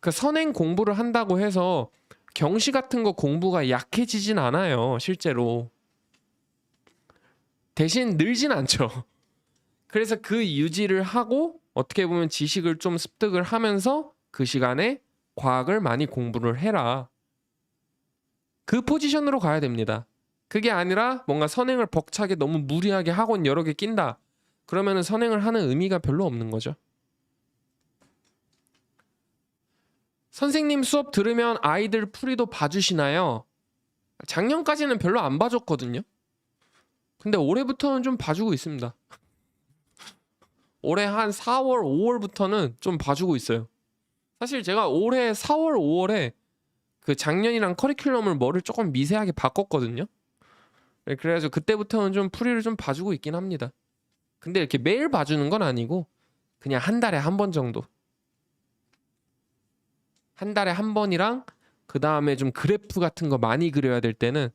그 선행 공부를 한다고 해서 경시 같은 거 공부가 약해지진 않아요, 실제로. 대신 늘진 않죠. 그래서 그 유지를 하고 어떻게 보면 지식을 좀 습득을 하면서 그 시간에 과학을 많이 공부를 해라. 그 포지션으로 가야 됩니다. 그게 아니라 뭔가 선행을 벅차게 너무 무리하게 학원 여러 개 낀다. 그러면은 선행을 하는 의미가 별로 없는 거죠. 선생님 수업 들으면 아이들 풀이도 봐주시나요? 작년까지는 별로 안 봐줬거든요. 근데 올해부터는 좀 봐주고 있습니다. 올해 한 4월, 5월부터는 좀 봐주고 있어요. 사실 제가 올해 4월, 5월에 그 작년이랑 커리큘럼을 뭐를 조금 미세하게 바꿨거든요. 그래가지고 그때부터는 좀 풀이를 좀 봐주고 있긴 합니다. 근데 이렇게 매일 봐주는 건 아니고 그냥 한 달에 한 번 정도. 한 달에 한 번이랑 그 다음에 좀 그래프 같은 거 많이 그려야 될 때는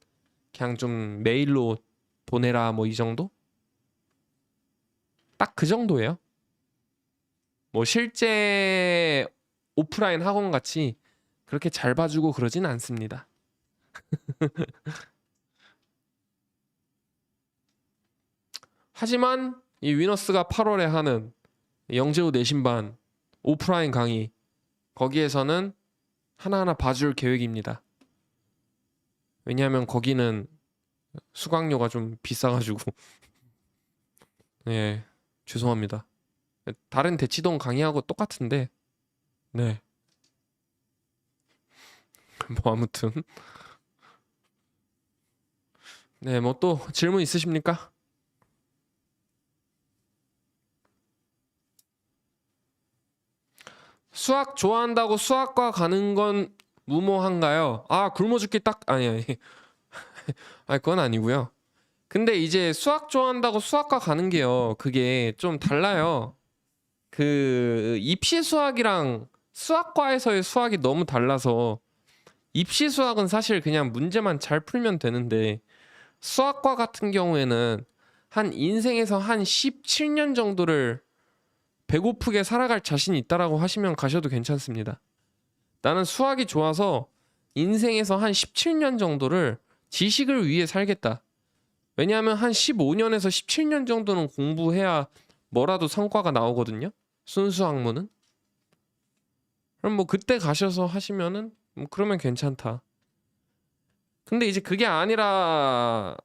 그냥 좀 메일로 보내라 뭐 이 정도? 딱 그 정도예요. 뭐 실제 오프라인 학원 같이 그렇게 잘 봐주고 그러진 않습니다. 하지만 이 위너스가 8월에 하는 영재호 내신반 오프라인 강의 거기에서는 하나하나 봐줄 계획입니다. 왜냐하면 거기는 수강료가 좀 비싸가지고 네, 죄송합니다. 다른 대치동 강의하고 똑같은데 네. 뭐 아무튼 네, 뭐 또 질문 있으십니까? 수학 좋아한다고 수학과 가는 건 무모한가요? 아, 굶어 죽기 딱 아니. 아니 그건 아니고요. 근데 이제 수학 좋아한다고 수학과 가는 게요. 그게 좀 달라요. 그 입시 수학이랑 수학과에서의 수학이 너무 달라서 입시 수학은 사실 그냥 문제만 잘 풀면 되는데 수학과 같은 경우에는 한 인생에서 한 17년 정도를 배고프게 살아갈 자신이 있다라고 하시면 가셔도 괜찮습니다. 나는 수학이 좋아서 인생에서 한 17년 정도를 지식을 위해 살겠다. 왜냐하면 한 15년에서 17년 정도는 공부해야 뭐라도 성과가 나오거든요. 순수 학문은. 그럼 뭐 그때 가셔서 하시면은 뭐 그러면 괜찮다. 근데 이제 그게 아니라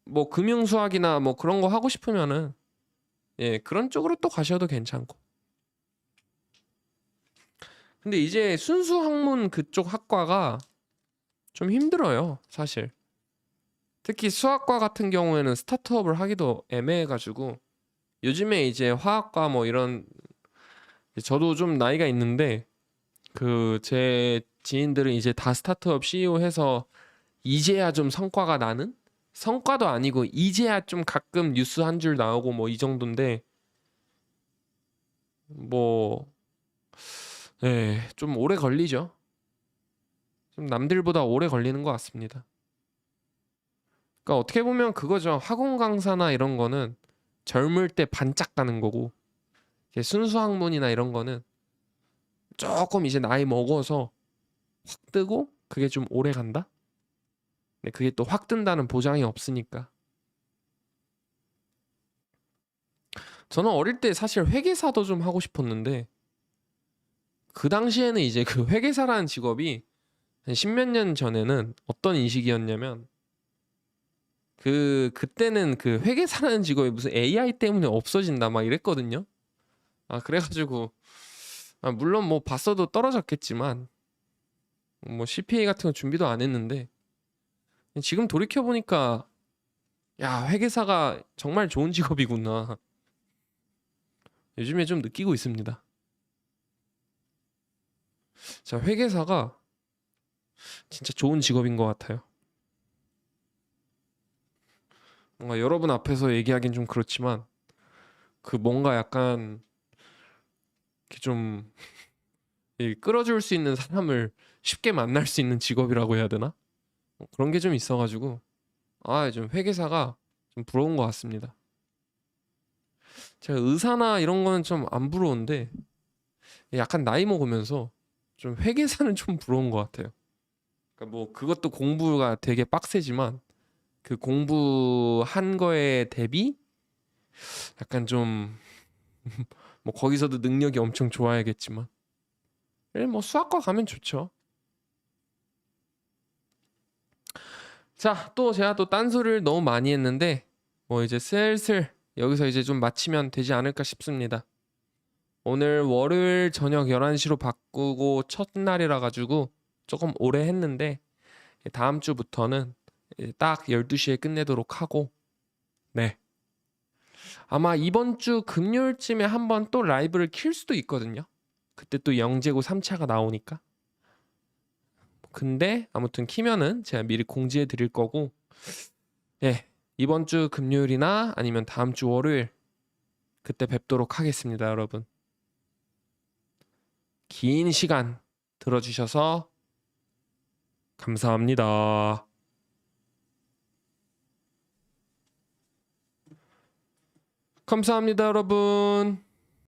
뭐 금융수학이나 뭐 그런 거 하고 싶으면은 예, 그런 쪽으로 또 가셔도 괜찮고. 근데 이제 순수 학문 그쪽 학과가 좀 힘들어요, 사실. 특히 수학과 같은 경우에는 스타트업을 하기도 애매해가지고 요즘에 이제 화학과 뭐 이런 저도 좀 나이가 있는데 그 제 지인들은 이제 다 스타트업 CEO 해서 이제야 좀 성과가 나는? 성과도 아니고 이제야 좀 가끔 뉴스 한 줄 나오고 뭐 이 정도인데 뭐 예, 좀 오래 걸리죠. 좀 남들보다 오래 걸리는 것 같습니다. 그러니까 어떻게 보면 그거죠. 학원 강사나 이런 거는 젊을 때 반짝 가는 거고 이제 순수 학문이나 이런 거는 조금 이제 나이 먹어서 확 뜨고 그게 좀 오래 간다? 근데 그게 또 확 뜬다는 보장이 없으니까. 저는 어릴 때 사실 회계사도 좀 하고 싶었는데 그 당시에는 이제 그 회계사라는 직업이 한 십몇 년 전에는 어떤 인식이었냐면 그때는 그 회계사라는 직업이 무슨 AI 때문에 없어진다 막 이랬거든요. 아 그래가지고 물론 뭐 봤어도 떨어졌겠지만 뭐 CPA 같은 거 준비도 안 했는데 지금 돌이켜 보니까 야 회계사가 정말 좋은 직업이구나. 요즘에 좀 느끼고 있습니다. 자 회계사가 진짜 좋은 직업인 것 같아요. 뭔가 여러분 앞에서 얘기하긴 좀 그렇지만 그 뭔가 약간 이렇게 좀 끌어줄 수 있는 사람을 쉽게 만날 수 있는 직업이라고 해야 되나? 그런 게 좀 있어가지고 좀 회계사가 좀 부러운 것 같습니다. 제가 의사나 이런 거는 좀 안 부러운데 약간 나이 먹으면서 좀 회계사는 좀 부러운 것 같아요. 그러니까 뭐 그것도 공부가 되게 빡세지만 그 공부한 거에 대비 약간 좀 뭐 거기서도 능력이 엄청 좋아야겠지만 뭐 수학과 가면 좋죠. 자, 또 제가 또 딴소리를 너무 많이 했는데 뭐 이제 슬슬 여기서 이제 좀 마치면 되지 않을까 싶습니다. 오늘 월요일 저녁 11시로 바꾸고 첫날이라 가지고 조금 오래 했는데 다음 주부터는 이제 딱 12시에 끝내도록 하고 네. 아마 이번 주 금요일쯤에 한번 또 라이브를 킬 수도 있거든요. 그때 또 영재고 3차가 나오니까. 근데 아무튼 키면은 제가 미리 공지해 드릴 거고 예. 이번 주 금요일이나 아니면 다음 주 월요일 그때 뵙도록 하겠습니다, 여러분. 긴 시간 들어주셔서 감사합니다. 감사합니다, 여러분.